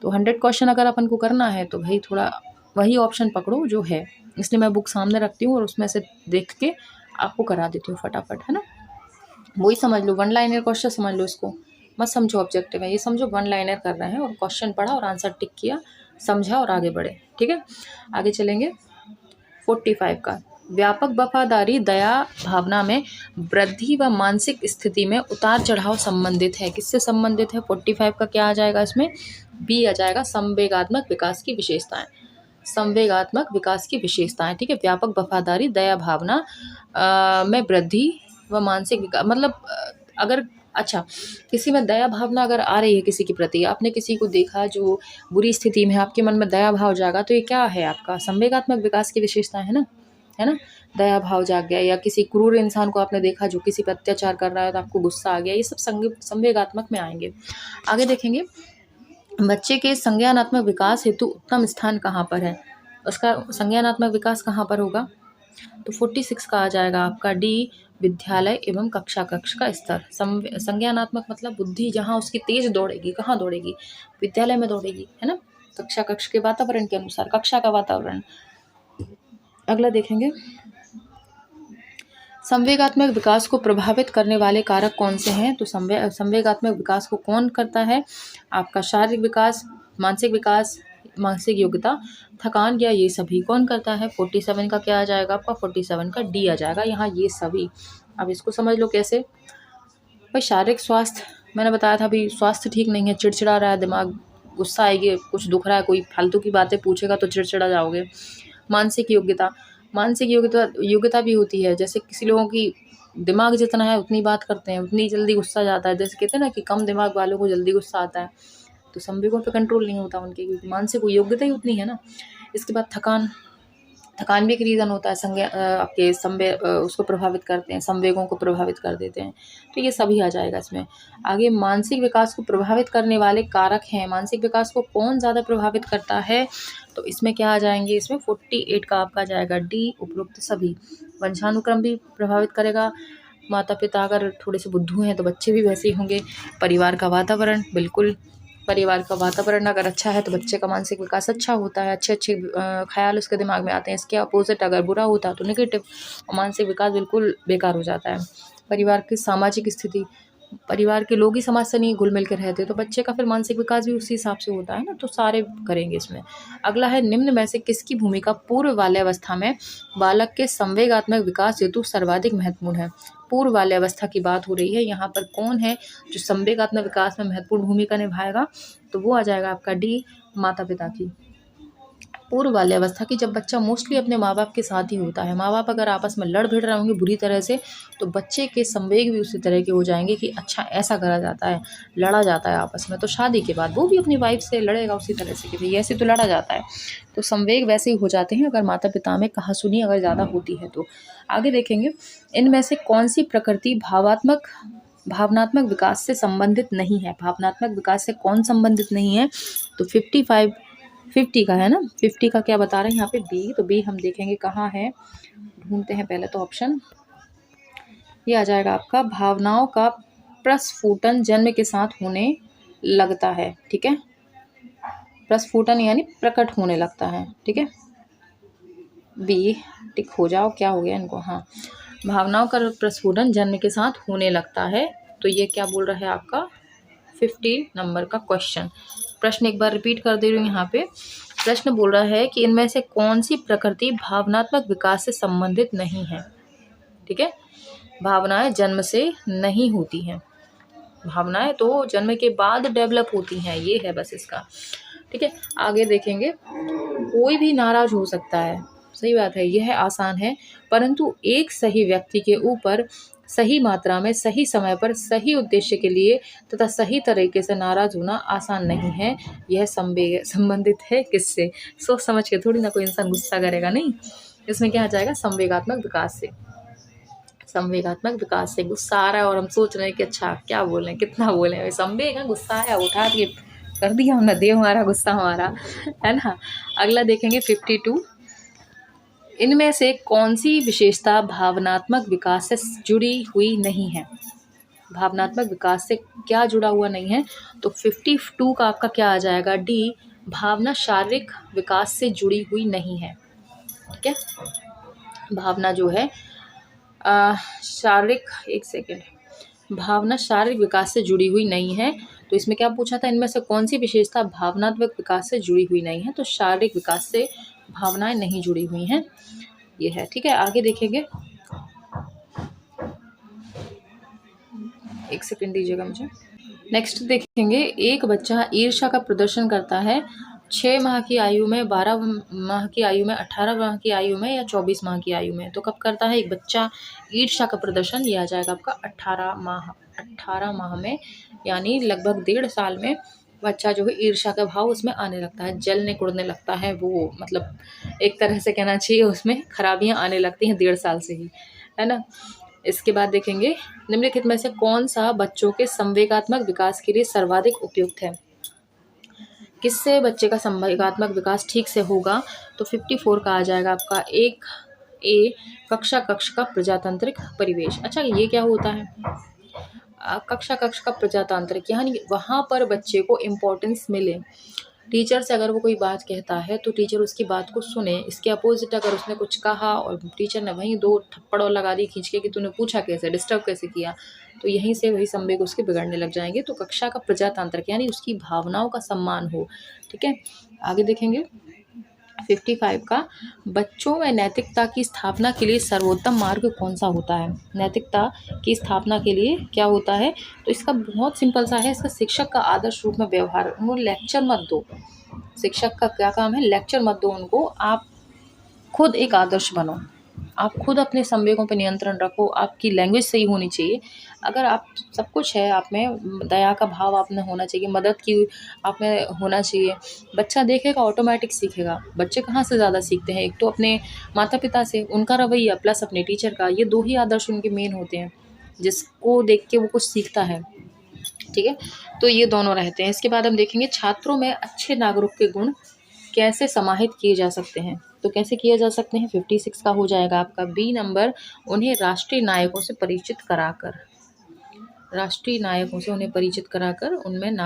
तो 100 क्वेश्चन अगर अपन को करना है तो भाई थोड़ा वही ऑप्शन पकड़ो जो है। इसलिए मैं बुक सामने रखती हूँ और उसमें से देख के आपको करा देती हूँ फटाफट, है ना? वही समझ लो, वन लाइनर क्वेश्चन समझ लो इसको, मत समझो ऑब्जेक्टिव है। ये समझो वन लाइनर कर रहे हैं और क्वेश्चन पढ़ा और आंसर टिक किया, समझा और आगे बढ़े। ठीक है, आगे चलेंगे। 45 का, व्यापक वफादारी दया भावना में वृद्धि व मानसिक स्थिति में उतार चढ़ाव संबंधित है। किससे संबंधित है? 45 का क्या आ जाएगा इसमें? बी आ जाएगा, संवेगात्मक विकास की विशेषताएं। संवेगात्मक विकास की विशेषताएं, ठीक है। व्यापक वफादारी दया भावना में वृद्धि व मानसिक विकास, मतलब अगर अच्छा, किसी में दया भावना अगर आ रही है किसी के प्रति, आपने किसी को देखा जो बुरी स्थिति में है, आपके मन में दया भाव जागा, तो ये क्या है? आपका संवेगात्मक विकास की विशेषता है ना, है ना? दया भाव जाग गया, या किसी क्रूर इंसान को आपने देखा जो किसी पर अत्याचार कर रहा है तो आपको गुस्सा आ गया, ये सब संवेगात्मक में आएंगे। आगे देखेंगे, बच्चे के संज्ञानात्मक विकास हेतु उत्तम स्थान कहाँ पर है? उसका संज्ञानात्मक विकास कहाँ पर होगा? तो 46 का आ जाएगा आपका डी, विद्यालय एवं कक्षा कक्ष का स्तर। संज्ञानात्मक मतलब बुद्धि जहाँ उसकी तेज दौड़ेगी, कहाँ दौड़ेगी? विद्यालय में दौड़ेगी, है ना? कक्षा कक्ष के वातावरण के अनुसार, कक्षा का वातावरण। अगला देखेंगे, संवेगात्मक विकास को प्रभावित करने वाले कारक कौन से हैं? तो संवेगात्मक विकास को कौन करता है? आपका शारीरिक विकास, मानसिक योग्यता, थकान, या ये सभी कौन करता है? 47 का क्या आ जाएगा आपका? 47 का डी आ जाएगा यहाँ, ये सभी। अब इसको समझ लो कैसे। भाई शारीरिक स्वास्थ्य, मैंने बताया था अभी, स्वास्थ्य ठीक नहीं है, चिड़चिड़ा रहा है दिमाग, गुस्सा आएगी, कुछ दुख रहा है, कोई फालतू की बातें पूछेगा तो चिड़चिड़ा जाओगे। मानसिक योग्यता भी होती है, जैसे किसी लोगों की दिमाग जितना है उतनी बात करते हैं, उतनी जल्दी गुस्सा जाता है। जैसे कहते हैं ना कि कम दिमाग वालों को जल्दी गुस्सा आता है, तो संवेगों पे कंट्रोल नहीं होता उनके, क्योंकि मानसिक योग्यता ही उतनी है ना। इसके बाद थकान भी एक रीज़न होता है, आपके उसको प्रभावित करते हैं, संवेगों को प्रभावित कर देते हैं। तो ये सभी आ जाएगा इसमें। आगे, मानसिक विकास को प्रभावित करने वाले कारक हैं। मानसिक विकास को कौन ज़्यादा प्रभावित करता है? तो इसमें क्या आ जाएंगे? इसमें 48 का आपका जाएगा डी, उपरोक्त सभी। वंशानुक्रम भी प्रभावित करेगा, माता पिता अगर थोड़े से बुद्धू हैं तो बच्चे भी वैसे ही होंगे। परिवार का वातावरण, बिल्कुल, परिवार का वातावरण अगर अच्छा है तो बच्चे का मानसिक विकास अच्छा होता है, अच्छे ख्याल उसके दिमाग में आते हैं। इसके अपोजिट अगर बुरा होता है तो नेगेटिव, और मानसिक विकास बिल्कुल बेकार हो जाता है। परिवार की सामाजिक स्थिति, परिवार के लोग ही समाज से नहीं घुल मिल के रहते तो बच्चे का फिर मानसिक विकास भी उसी हिसाब से होता है ना, तो सारे करेंगे इसमें। अगला है, निम्न में से किसकी भूमिका पूर्व बाल्यावस्था में बालक के संवेगात्मक विकास हेतु सर्वाधिक महत्वपूर्ण है? पूर्व बाल्यावस्था की बात हो रही है, यहाँ पर कौन है जो संवेगात्मक विकास में महत्वपूर्ण भूमिका निभाएगा? तो वो आ जाएगा आपका डी, माता पिता की। पूर्व बाल्यावस्था की, जब बच्चा मोस्टली अपने माँ बाप के साथ ही होता है, माँ बाप अगर आपस में लड़ भिड़ रहे होंगे बुरी तरह से, तो बच्चे के संवेग भी उसी तरह के हो जाएंगे कि अच्छा ऐसा करा जाता है, लड़ा जाता है आपस में। तो शादी के बाद वो भी अपनी वाइफ से लड़ेगा उसी तरह से कि भाई ऐसे तो लड़ा जाता है। तो संवेग वैसे ही हो जाते हैं अगर माता पिता में कहासुनी अगर ज़्यादा होती है तो। आगे देखेंगे, इनमें से कौन सी प्रकृति भावनात्मक विकास से संबंधित नहीं है? भावनात्मक विकास से कौन संबंधित नहीं है? तो 50 का है ना, 50 का क्या बता रहे हैं यहाँ पे? बी। तो बी हम देखेंगे कहाँ है, ढूंढते हैं पहले तो ऑप्शन। ये आ जाएगा आपका, भावनाओं का प्रस्फुटन जन्म के साथ होने लगता है। ठीक है, प्रस्फुटन यानी प्रकट होने लगता है। ठीक है, बी टिक हो जाओ, क्या हो गया इनको? हाँ, भावनाओं का प्रस्फुटन जन्म के साथ होने लगता है। तो ये क्या बोल रहा है आपका 50 नंबर का क्वेश्चन। प्रश्न एक बार रिपीट कर दे रही हूँ यहाँ पे। प्रश्न बोल रहा है कि इनमें से कौन सी प्रकृति भावनात्मक विकास से संबंधित नहीं है? ठीक है, भावनाएं जन्म से नहीं होती हैं, भावनाएं तो जन्म के बाद डेवलप होती हैं, ये है बस इसका। ठीक है, आगे देखेंगे, कोई भी नाराज हो सकता है, सही बात है, यह आसान है, परंतु एक सही व्यक्ति के ऊपर सही मात्रा में सही समय पर सही उद्देश्य के लिए तथा सही तरीके से नाराज होना आसान नहीं है। यह संबंधित है किससे? सोच समझ के थोड़ी ना कोई इंसान गुस्सा करेगा, नहीं। इसमें क्या आ जाएगा? संवेगात्मक विकास से। संवेगात्मक विकास से गुस्सा आ रहा है और हम सोच रहे हैं कि अच्छा क्या बोलें, कितना बोलें, संवेग है, गुस्सा आया उठा के कर दिया हमने, दे हमारा गुस्सा हमारा, है ना। अगला देखेंगे 52, इनमें से कौन सी विशेषता भावनात्मक विकास से जुड़ी हुई नहीं है? भावनात्मक विकास से क्या जुड़ा हुआ नहीं है? तो 52 का आपका क्या आ जाएगा? डी, भावना शारीरिक विकास से जुड़ी हुई नहीं है। ठीक है, भावना जो है शारीरिक, एक सेकेंड, भावना शारीरिक विकास से जुड़ी हुई नहीं है। तो इसमें क्या पूछा था? इनमें से कौन सी विशेषता भावनात्मक विकास से जुड़ी हुई नहीं है? तो शारीरिक विकास से भावनाएं नहीं जुड़ी हुई हैं, ये है। ठीक है, आगे देखेंगे, एक सेकंड दीजिएगा मुझे। नेक्स्ट देखेंगे, एक बच्चा ईर्ष्या का प्रदर्शन करता है 6 माह की आयु में, 12 माह की आयु में, 18 माह की आयु में या 24 माह की आयु में? तो कब करता है एक बच्चा ईर्ष्या का प्रदर्शन? लिया जाएगा आपका 18 माह में, यानी लगभग 1.5 साल में बच्चा जो है ईर्ष्या का भाव उसमें आने लगता है, जलने कुड़ने लगता है, वो मतलब एक तरह से कहना चाहिए उसमें खराबियां आने लगती हैं 1.5 साल से ही, है ना। इसके बाद देखेंगे, निम्नलिखित में से कौन सा बच्चों के संवेगात्मक विकास के लिए सर्वाधिक उपयुक्त है? किससे बच्चे का संवेगात्मक विकास ठीक से होगा? तो 54 का आ जाएगा आपका एक ए, कक्ष का प्रजातांत्रिक परिवेश। अच्छा, ये क्या होता है? कक्ष का प्रजातांत्रिक, यानी वहाँ पर बच्चे को इम्पोर्टेंस मिले। टीचर से अगर वो कोई बात कहता है तो टीचर उसकी बात को सुने, इसके अपोजिट अगर उसने कुछ कहा और टीचर ने वहीं 2 थप्पड़ और लगा दी खींच के कि तूने पूछा कैसे, डिस्टर्ब कैसे किया, तो यहीं से वही संवेग उसके बिगड़ने लग जाएंगे। तो कक्षा का प्रजातांत्रिक यानी उसकी भावनाओं का सम्मान हो। ठीक है, आगे देखेंगे 55 का, बच्चों में नैतिकता की स्थापना के लिए सर्वोत्तम मार्ग कौन सा होता है? नैतिकता की स्थापना के लिए क्या होता है? तो इसका बहुत सिंपल सा है, इसका शिक्षक का आदर्श रूप में व्यवहार। उनको लेक्चर मत दो, शिक्षक का क्या काम है? लेक्चर मत दो उनको, आप खुद एक आदर्श बनो, आप खुद अपने संवेगों पर नियंत्रण रखो, आपकी लैंग्वेज सही होनी चाहिए। अगर आप सब कुछ है, आप में दया का भाव आप में होना चाहिए, मदद की आप में होना चाहिए, बच्चा देखेगा ऑटोमेटिक सीखेगा। बच्चे कहाँ से ज़्यादा सीखते हैं? एक तो अपने माता पिता से, उनका रवैया प्लस अपने टीचर का, ये 2 ही आदर्श उनके मेन होते हैं, जिसको देख के वो कुछ सीखता है। ठीक है, तो ये दोनों रहते हैं। इसके बाद हम देखेंगे छात्रों में अच्छे नागरिक के गुण कैसे समाहित किए जा सकते हैं? तो कैसे किए जा सकते हैं? 56 का हो जाएगा आपका बी नंबर, उन्हें राष्ट्रीय नायकों से परिचित कराकर, राष्ट्रीय नायकों से उन्हें परिचित कराकर उनमें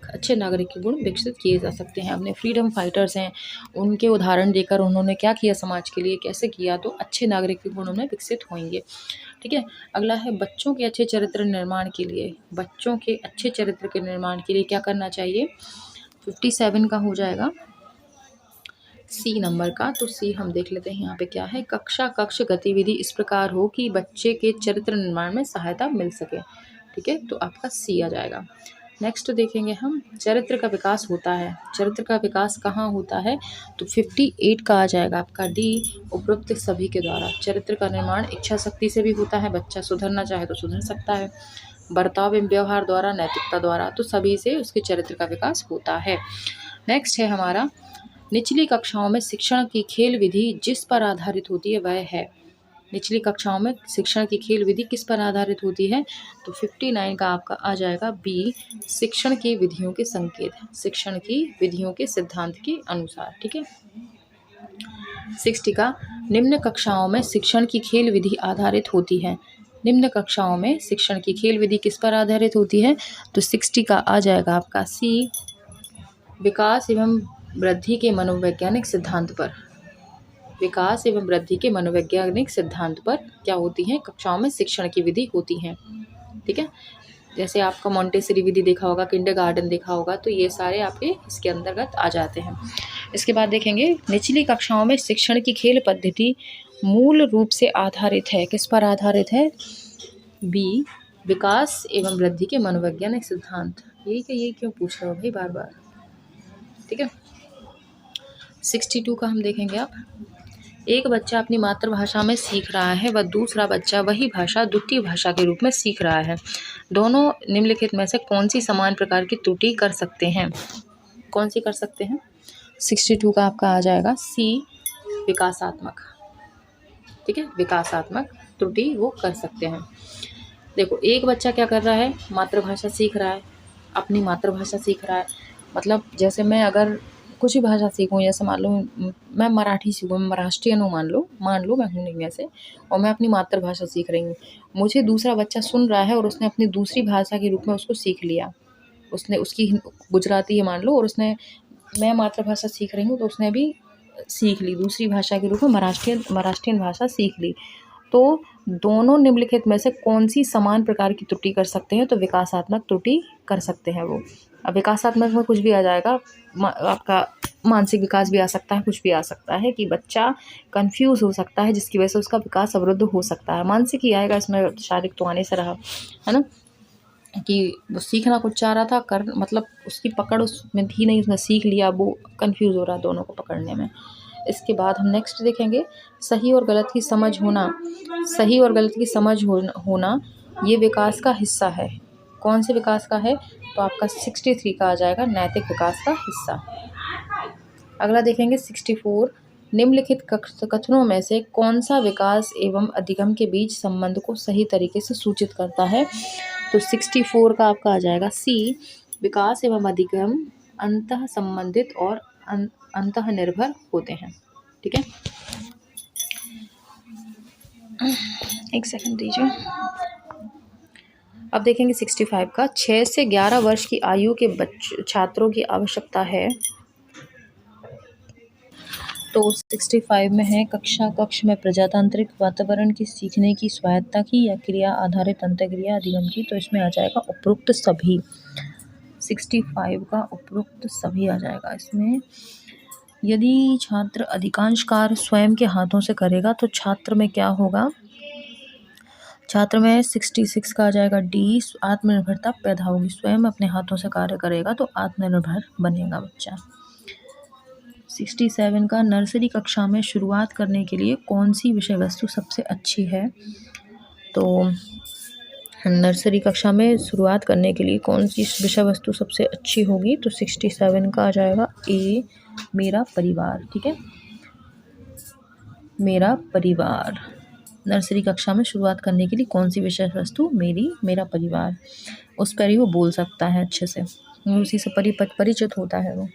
अच्छे नागरिक के गुण विकसित किए जा सकते हैं। अपने फ्रीडम फाइटर्स हैं, उनके उदाहरण देकर उन्होंने क्या किया समाज के लिए, कैसे किया, तो अच्छे नागरिक के गुण उनमें विकसित होंगे। ठीक है, अगला है बच्चों के अच्छे चरित्र निर्माण के लिए, बच्चों के अच्छे चरित्र के निर्माण के लिए क्या करना चाहिए? 57 का हो जाएगा सी नंबर का। तो सी हम देख लेते हैं यहाँ पे क्या है, कक्ष गतिविधि इस प्रकार हो कि बच्चे के चरित्र निर्माण में सहायता मिल सके। ठीक है, तो आपका सी आ जाएगा। नेक्स्ट देखेंगे हम, चरित्र का विकास होता है, चरित्र का विकास कहाँ होता है? तो 58 का आ जाएगा आपका डी, उपरोक्त सभी के द्वारा। चरित्र का निर्माण इच्छा शक्ति से भी होता है, बच्चा सुधरना चाहे तो सुधर सकता है, बर्ताव एवं व्यवहार द्वारा, नैतिकता द्वारा, तो सभी से उसके चरित्र का विकास होता है। नेक्स्ट है हमारा, निचली कक्षाओं में शिक्षण की खेल विधि जिस पर आधारित होती है वह है। निचली कक्षाओं में शिक्षण की खेल विधि किस पर आधारित होती है? तो 59 का आपका आ जाएगा बी, शिक्षण की विधियों के संकेत, शिक्षण की विधियों के सिद्धांत के अनुसार। ठीक है, 60 का, निम्न कक्षाओं में शिक्षण की खेल विधि आधारित होती है। निम्न कक्षाओं में शिक्षण की खेल विधि किस पर आधारित होती है? तो 60 का आ जाएगा आपका सी, विकास एवं वृद्धि के मनोवैज्ञानिक सिद्धांत पर, विकास एवं वृद्धि के मनोवैज्ञानिक सिद्धांत पर क्या होती हैं? कक्षाओं में शिक्षण की विधि होती हैं। ठीक है, जैसे आपका मोंटेसरी विधि देखा होगा, किंडरगार्टन देखा होगा, तो ये सारे आपके इसके अंतर्गत आ जाते हैं। इसके बाद देखेंगे, निचली कक्षाओं में शिक्षण की खेल पद्धति मूल रूप से आधारित है, किस पर आधारित है? बी, विकास एवं वृद्धि के मनोवैज्ञानिक सिद्धांत। ये क्यों पूछ रहे हो भाई बार बार? ठीक है। 62 का हम देखेंगे अब। एक बच्चा अपनी मातृभाषा में सीख रहा है व दूसरा बच्चा वही भाषा द्वितीय भाषा के रूप में सीख रहा है। दोनों निम्नलिखित में से कौन सी समान प्रकार की त्रुटि कर सकते हैं? कौन सी कर सकते हैं? 62 का आपका आ जाएगा सी, विकासात्मक। ठीक है, विकासात्मक त्रुटि वो कर सकते हैं। देखो, एक बच्चा क्या कर रहा है, मातृभाषा सीख रहा है, अपनी मातृभाषा सीख रहा है। मतलब जैसे मैं अगर कुछ भी भाषा सीखूँ, जैसे मान लो मैं मराठी सीखूँ, मैं महाराष्ट्रियन हूँ, मान लो मैं हूँ नहीं वैसे, और मैं अपनी मातृभाषा सीख रही हूँ। मुझे दूसरा बच्चा सुन रहा है और उसने अपनी दूसरी भाषा के रूप में उसको सीख लिया। उसने उसकी गुजराती है मान लो, और मैं मातृभाषा सीख रही हूँ तो उसने भी सीख ली, दूसरी भाषा के रूप में महाराष्ट्रियन भाषा सीख ली। तो दोनों निम्नलिखित में से कौन सी समान प्रकार की त्रुटि कर सकते हैं? तो विकासात्मक त्रुटि कर सकते हैं वो। अब विकासात्मक में कुछ भी आ जाएगा, आपका मानसिक विकास भी आ सकता है, कुछ भी आ सकता है कि बच्चा कंफ्यूज हो सकता है, जिसकी वजह से उसका विकास अवरुद्ध हो सकता है। मानसिक ही आएगा इसमें, शारीरिक तो आने से रहा है ना, कि वो सीखना कुछ चाह रहा था, कर मतलब उसकी पकड़ उसमें थी नहीं, उसने सीख लिया, वो कंफ्यूज हो रहा है दोनों को पकड़ने में। इसके बाद हम नेक्स्ट देखेंगे, सही और गलत की समझ होना। सही और गलत की समझ होना ये विकास का हिस्सा है। कौन से विकास का है? तो आपका 63 का आ जाएगा, नैतिक विकास का हिस्सा। अगला देखेंगे 64, निम्नलिखित कथनों में से कौन सा विकास एवं अधिगम के बीच संबंध को सही तरीके से सूचित करता है? तो 64 का आपका आ जाएगा सी, विकास एवं अधिगम अंतः संबंधित और अंतः निर्भर होते हैं। ठीक है, एक सेकंड दीजिए। अब देखेंगे 65 का, 6 से 11 वर्ष की आयु के छात्रों की आवश्यकता है। तो 65 में है, कक्ष में प्रजातांत्रिक वातावरण की सीखने की स्वायत्ता की या क्रिया आधारित अंतःक्रिया अधिगम की। तो इसमें आ जाएगा उपरोक्त सभी। 65 का उपरोक्त सभी आ जाएगा इसमें। यदि छात्र अधिकांश कार्य स्वयं के हाथों से करेगा तो छात्र में क्या होगा? छात्र में 66 का आ जाएगा डी, आत्मनिर्भरता पैदा होगी। स्वयं अपने हाथों से कार्य करेगा तो आत्मनिर्भर बनेगा बच्चा। 67 का, नर्सरी कक्षा में शुरुआत करने के लिए कौन सी विषय वस्तु सबसे अच्छी है? तो नर्सरी कक्षा में शुरुआत करने के लिए कौन सी विषय वस्तु सबसे अच्छी होगी? तो 67 का आ जाएगा ए, मेरा परिवार। ठीक है, मेरा परिवार। नर्सरी कक्षा में शुरुआत करने के लिए कौन सी विषय वस्तु? मेरा परिवार। उस पर ही वो बोल सकता है अच्छे से, उसी से परिचित होता है वो।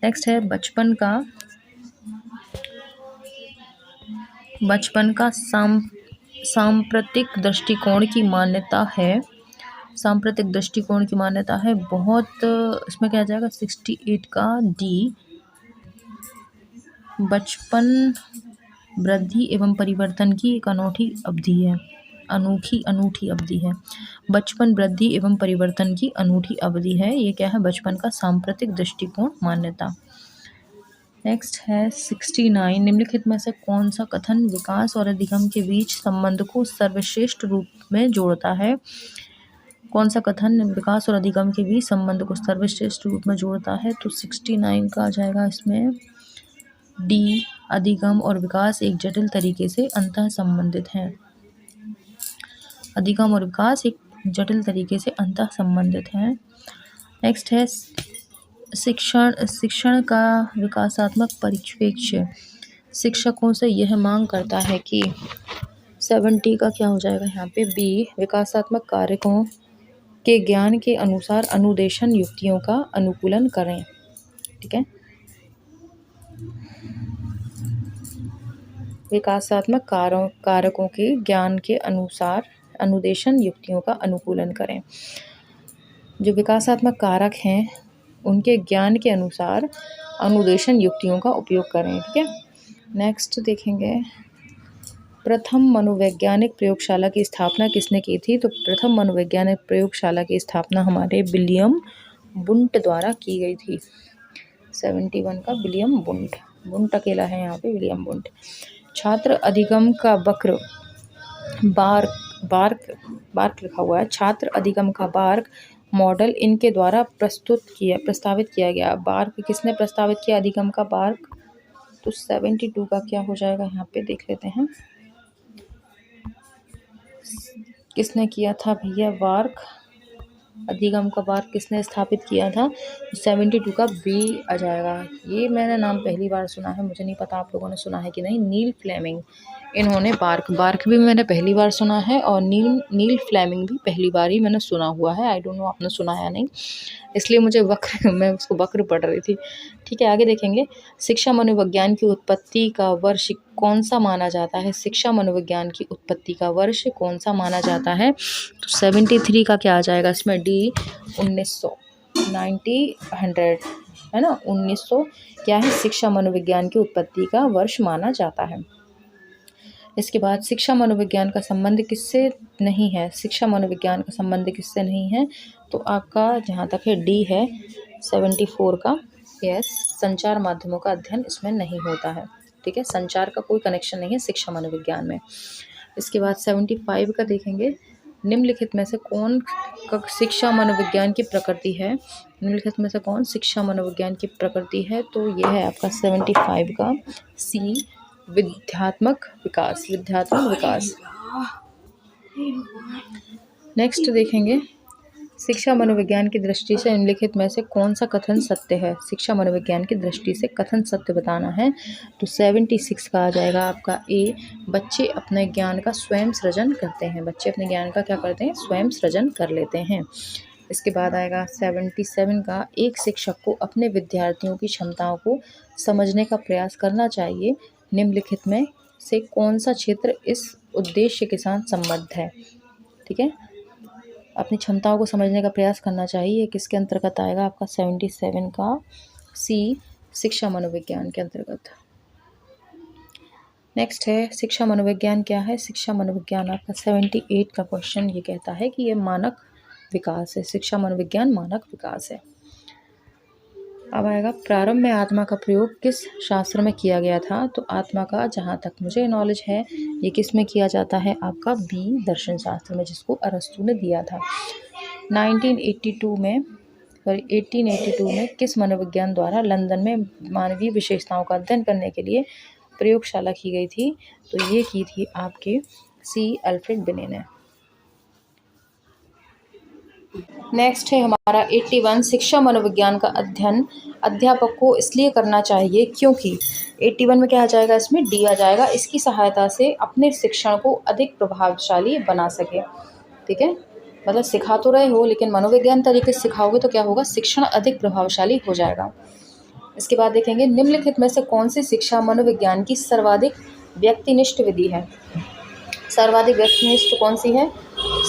नेक्स्ट है बचपन का सांप्रतिक दृष्टिकोण की मान्यता है। सांप्रतिक दृष्टिकोण की मान्यता है बहुत, इसमें क्या आ जाएगा 68 का डी, बचपन वृद्धि एवं परिवर्तन की एक अनूठी अवधि है। बचपन वृद्धि एवं परिवर्तन की अनूठी अवधि है। ये क्या है? बचपन का सांप्रतिक दृष्टिकोण मान्यता। नेक्स्ट है 69, निम्नलिखित में से कौन सा कथन विकास और अधिगम के बीच संबंध को सर्वश्रेष्ठ रूप में जोड़ता है? कौन सा कथन विकास और अधिगम के बीच संबंध को सर्वश्रेष्ठ रूप में जोड़ता है? तो 69 का आ जाएगा इसमें डी, अधिगम और विकास एक जटिल तरीके से अंतः संबंधित हैं। अधिगम और विकास एक जटिल तरीके से अंतः संबंधित हैं। नेक्स्ट है शिक्षण का विकासात्मक परिप्रेक्ष्य। शिक्षकों से यह मांग करता है कि 70 का क्या हो जाएगा यहाँ पे बी, विकासात्मक कारकों के ज्ञान के अनुसार अनुदेशन युक्तियों का अनुकूलन करें। ठीक है, विकासात्मक कारकों के ज्ञान के अनुसार अनुदेशन युक्तियों का अनुकूलन करें। जो विकासात्मक कारक हैं उनके ज्ञान के अनुसार अनुदेशन युक्तियों का उपयोग करें। ठीक है, नेक्स्ट देखेंगे, प्रथम मनोवैज्ञानिक प्रयोगशाला की स्थापना किसने की थी? तो प्रथम मनोवैज्ञानिक प्रयोगशाला की स्थापना हमारे विलियम वुंट द्वारा की गई थी। 71 का विलियम वुंट अकेला है यहाँ पे, विलियम वुंट। छात्र अधिगम का वक्र, बार्क लिखा हुआ है, छात्र अधिगम का बार्क मॉडल इनके द्वारा प्रस्तावित किया गया। बार्क किसने प्रस्तावित किया? अधिगम का बार्क। तो 72 का क्या हो जाएगा यहाँ पे देख लेते हैं। किसने किया था भैया? बार्क। अधिगम का बार्क किसने स्थापित किया था? 72 का बी आ जाएगा। ये मैंने नाम पहली बार सुना है, मुझे नहीं पता आप लोगों ने सुना है कि नहीं। नील फ्लेमिंग, इन्होंने बार्क भी मैंने पहली बार सुना है, और नील फ्लेमिंग भी पहली बार ही मैंने सुना हुआ है। आई डोंट नो आपने सुना है या नहीं, इसलिए मुझे वक्र मैं उसको वक्र पढ़ रही थी। ठीक है, आगे देखेंगे। शिक्षा मनोविज्ञान की उत्पत्ति का वर्ष कौन सा माना जाता है? शिक्षा मनोविज्ञान की उत्पत्ति का वर्ष कौन सा माना जाता है? तो 73 का क्या आ जाएगा इसमें? डी। 1900 100 है ना। 1900 क्या है? शिक्षा मनोविज्ञान की उत्पत्ति का वर्ष माना जाता है। इसके बाद शिक्षा मनोविज्ञान का संबंध किससे नहीं है? शिक्षा मनोविज्ञान का संबंध किससे नहीं है? तो आपका जहाँ तक है डी है 74 का। यस, संचार माध्यमों का अध्ययन इसमें नहीं होता है। ठीक है, संचार का कोई कनेक्शन नहीं है शिक्षा मनोविज्ञान में। इसके बाद 75 का देखेंगे। निम्नलिखित में से कौन शिक्षा मनोविज्ञान की प्रकृति है? निम्नलिखित में से कौन शिक्षा मनोविज्ञान की प्रकृति है? तो यह है आपका 75 का सी, विद्यात्मक विकास। नेक्स्ट देखेंगे। शिक्षा मनोविज्ञान की दृष्टि से निम्नलिखित में से कौन सा कथन सत्य है? शिक्षा मनोविज्ञान की दृष्टि से कथन सत्य बताना है। तो 76 का आ जाएगा आपका ए, बच्चे अपने ज्ञान का स्वयं सृजन करते हैं। बच्चे अपने ज्ञान का क्या करते हैं? स्वयं सृजन कर लेते हैं। इसके बाद आएगा 77 का, एक शिक्षक को अपने विद्यार्थियों की क्षमताओं को समझने का प्रयास करना चाहिए। निम्नलिखित में से कौन सा क्षेत्र इस उद्देश्य के साथ संबद्ध है? ठीक है, अपनी क्षमताओं को समझने का प्रयास करना चाहिए, किसके अंतर्गत आएगा? आपका 77 का सी, शिक्षा मनोविज्ञान के अंतर्गत। नेक्स्ट है शिक्षा मनोविज्ञान क्या है? शिक्षा मनोविज्ञान आपका 78 का क्वेश्चन ये कहता है कि ये मानक विकास है। शिक्षा मनोविज्ञान मानक विकास है। अब आएगा प्रारंभ में आत्मा का प्रयोग किस शास्त्र में किया गया था? तो आत्मा का जहाँ तक मुझे नॉलेज है ये किस में किया जाता है? आपका बी, दर्शन शास्त्र में, जिसको अरस्तु ने दिया था। 1882 में किस मनोविज्ञान द्वारा लंदन में मानवीय विशेषताओं का अध्ययन करने के लिए प्रयोगशाला की गई थी? तो ये की थी आपके सी, अल्फ्रेड बिने ने। नेक्स्ट है हमारा 81, शिक्षा मनोविज्ञान का अध्ययन अध्यापक को इसलिए करना चाहिए क्योंकि 81 में क्या आ जाएगा? इसमें डी आ जाएगा, इसकी सहायता से अपने शिक्षण को अधिक प्रभावशाली बना सके। ठीक है, मतलब सिखा तो रहे हो लेकिन मनोविज्ञान तरीके से सिखाओगे तो क्या होगा? शिक्षण अधिक प्रभावशाली हो जाएगा। इसके बाद देखेंगे निम्नलिखित में से कौन सी शिक्षा मनोविज्ञान की सर्वाधिक व्यक्तिनिष्ठ विधि है? सर्वाधिक व्यक्तिनिष्ठ कौन सी है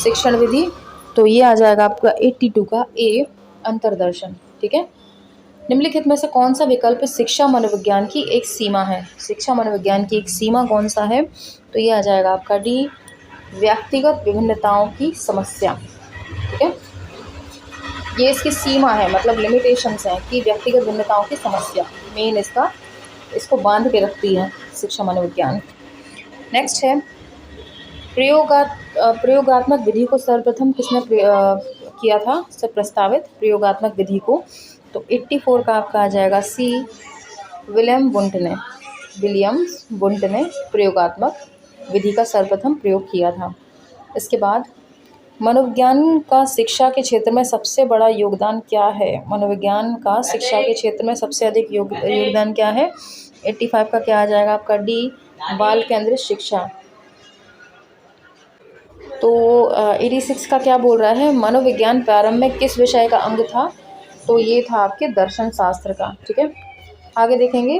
शिक्षण विधि? तो ये आ जाएगा आपका 82 का ए, अंतर्दर्शन। ठीक है, निम्नलिखित में से कौन सा विकल्प शिक्षा मनोविज्ञान की एक सीमा है? शिक्षा मनोविज्ञान की एक सीमा कौन सा है? तो ये आ जाएगा आपका डी, व्यक्तिगत विभिन्नताओं की समस्या। ठीक है, ये इसकी सीमा है, मतलब लिमिटेशंस हैं कि व्यक्तिगत भिन्नताओं की समस्या मेन इसको बांध के रखती है शिक्षा मनोविज्ञान। नेक्स्ट है प्रयोगात्मक विधि को सर्वप्रथम किसने किया था? प्रस्तावित प्रयोगात्मक विधि को? तो 84 का आपका आ जाएगा सी, विलियम्स वुंट ने प्रयोगात्मक विधि का सर्वप्रथम प्रयोग किया था। इसके बाद मनोविज्ञान का शिक्षा के क्षेत्र में सबसे बड़ा योगदान क्या है? मनोविज्ञान का शिक्षा के क्षेत्र में सबसे अधिक योगदान क्या है? 85 का क्या आ जाएगा? आपका डी, बाल केंद्रित शिक्षा। तो 86 का क्या बोल रहा है? मनोविज्ञान प्रारंभ में किस विषय का अंग था? तो ये था आपके दर्शन शास्त्र का। ठीक है, आगे देखेंगे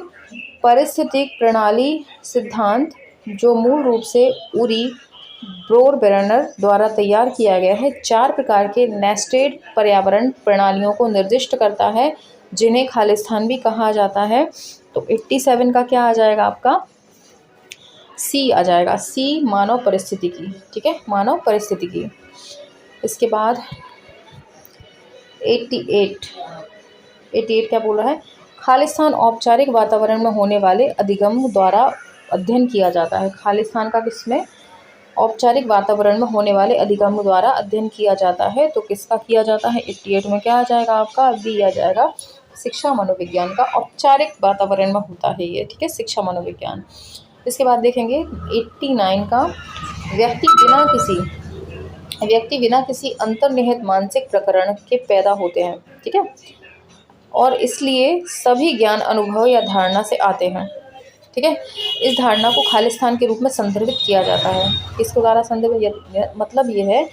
पारिस्थितिक प्रणाली सिद्धांत, जो मूल रूप से उरी ब्रोर-बेरेनर द्वारा तैयार किया गया है, 4 प्रकार के नेस्टेड पर्यावरण प्रणालियों को निर्दिष्ट करता है, जिन्हें खालिस्तान भी कहा जाता है। तो 87 का क्या आ जाएगा? आपका सी आ जाएगा, सी, मानव परिस्थितिकी। ठीक है, मानव परिस्थितिकी। इसके बाद 88 क्या बोल रहा है? खालिस्तान औपचारिक वातावरण में होने वाले अधिगम द्वारा अध्ययन किया जाता है। खालिस्तान का किसमें? औपचारिक वातावरण में होने वाले अधिगमों द्वारा अध्ययन किया जाता है। तो किसका किया जाता है? 88 में क्या आ जाएगा आपका? बी आ जाएगा, शिक्षा मनोविज्ञान का औपचारिक वातावरण में होता है ये, ठीक है, शिक्षा मनोविज्ञान। इसके बाद देखेंगे 89 का, व्यक्ति बिना किसी अंतर्निहित मानसिक प्रकरण के पैदा होते हैं, ठीक है, और इसलिए सभी ज्ञान अनुभव या धारणा से आते हैं, ठीक है। इस धारणा को खालिस्तान के रूप में संदर्भित किया जाता है। किसके द्वारा संदर्भित? मतलब ये है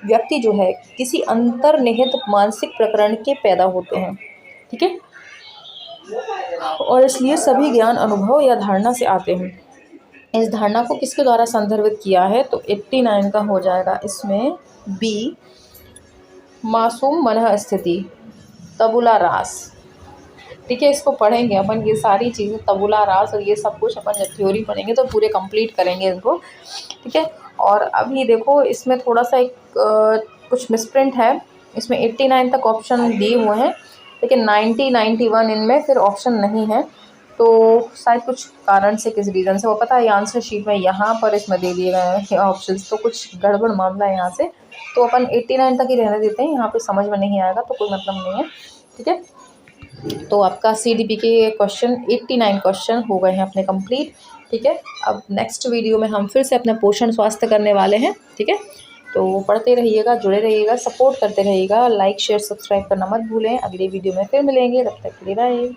व्यक्ति जो है किसी अंतर्निहित मानसिक प्रकरण के पैदा होते हैं, ठीक है, और इसलिए सभी ज्ञान अनुभव या धारणा से आते हैं। इस धारणा को किसके द्वारा संदर्भित किया है? तो 89 का हो जाएगा इसमें बी, मासूम मनः स्थिति, तबुला रास, ठीक है। इसको पढ़ेंगे अपन, ये सारी चीज़ें तबुला रास और ये सब कुछ अपन जब थ्योरी पढ़ेंगे तो पूरे कंप्लीट करेंगे इनको, ठीक है। और अभी देखो इसमें थोड़ा सा एक कुछ मिसप्रिंट है, इसमें 89 तक ऑप्शन दिए हुए हैं लेकिन 90, 91 इनमें फिर ऑप्शन नहीं है। तो शायद कुछ कारण से, किस रीज़न से वो पता है, आंसर शीट में यहाँ पर इसमें दे दिए गए हैं ऑप्शंस, तो कुछ गड़बड़ मामला है यहाँ से। तो अपन 89 तक ही रहने देते हैं, यहाँ पे समझ में नहीं आएगा तो कोई मतलब नहीं है, ठीक है। तो आपका CDP के क्वेश्चन 89 क्वेश्चन हो गए हैं अपने कंप्लीट, ठीक है। अब नेक्स्ट वीडियो में हम फिर से अपना पोषण स्वास्थ्य करने वाले हैं, ठीक है। तो पढ़ते रहिएगा, जुड़े रहिएगा, सपोर्ट करते रहिएगा, लाइक शेयर सब्सक्राइब करना मत भूलें। अगले वीडियो में फिर मिलेंगे, तब तक के लिए बाय।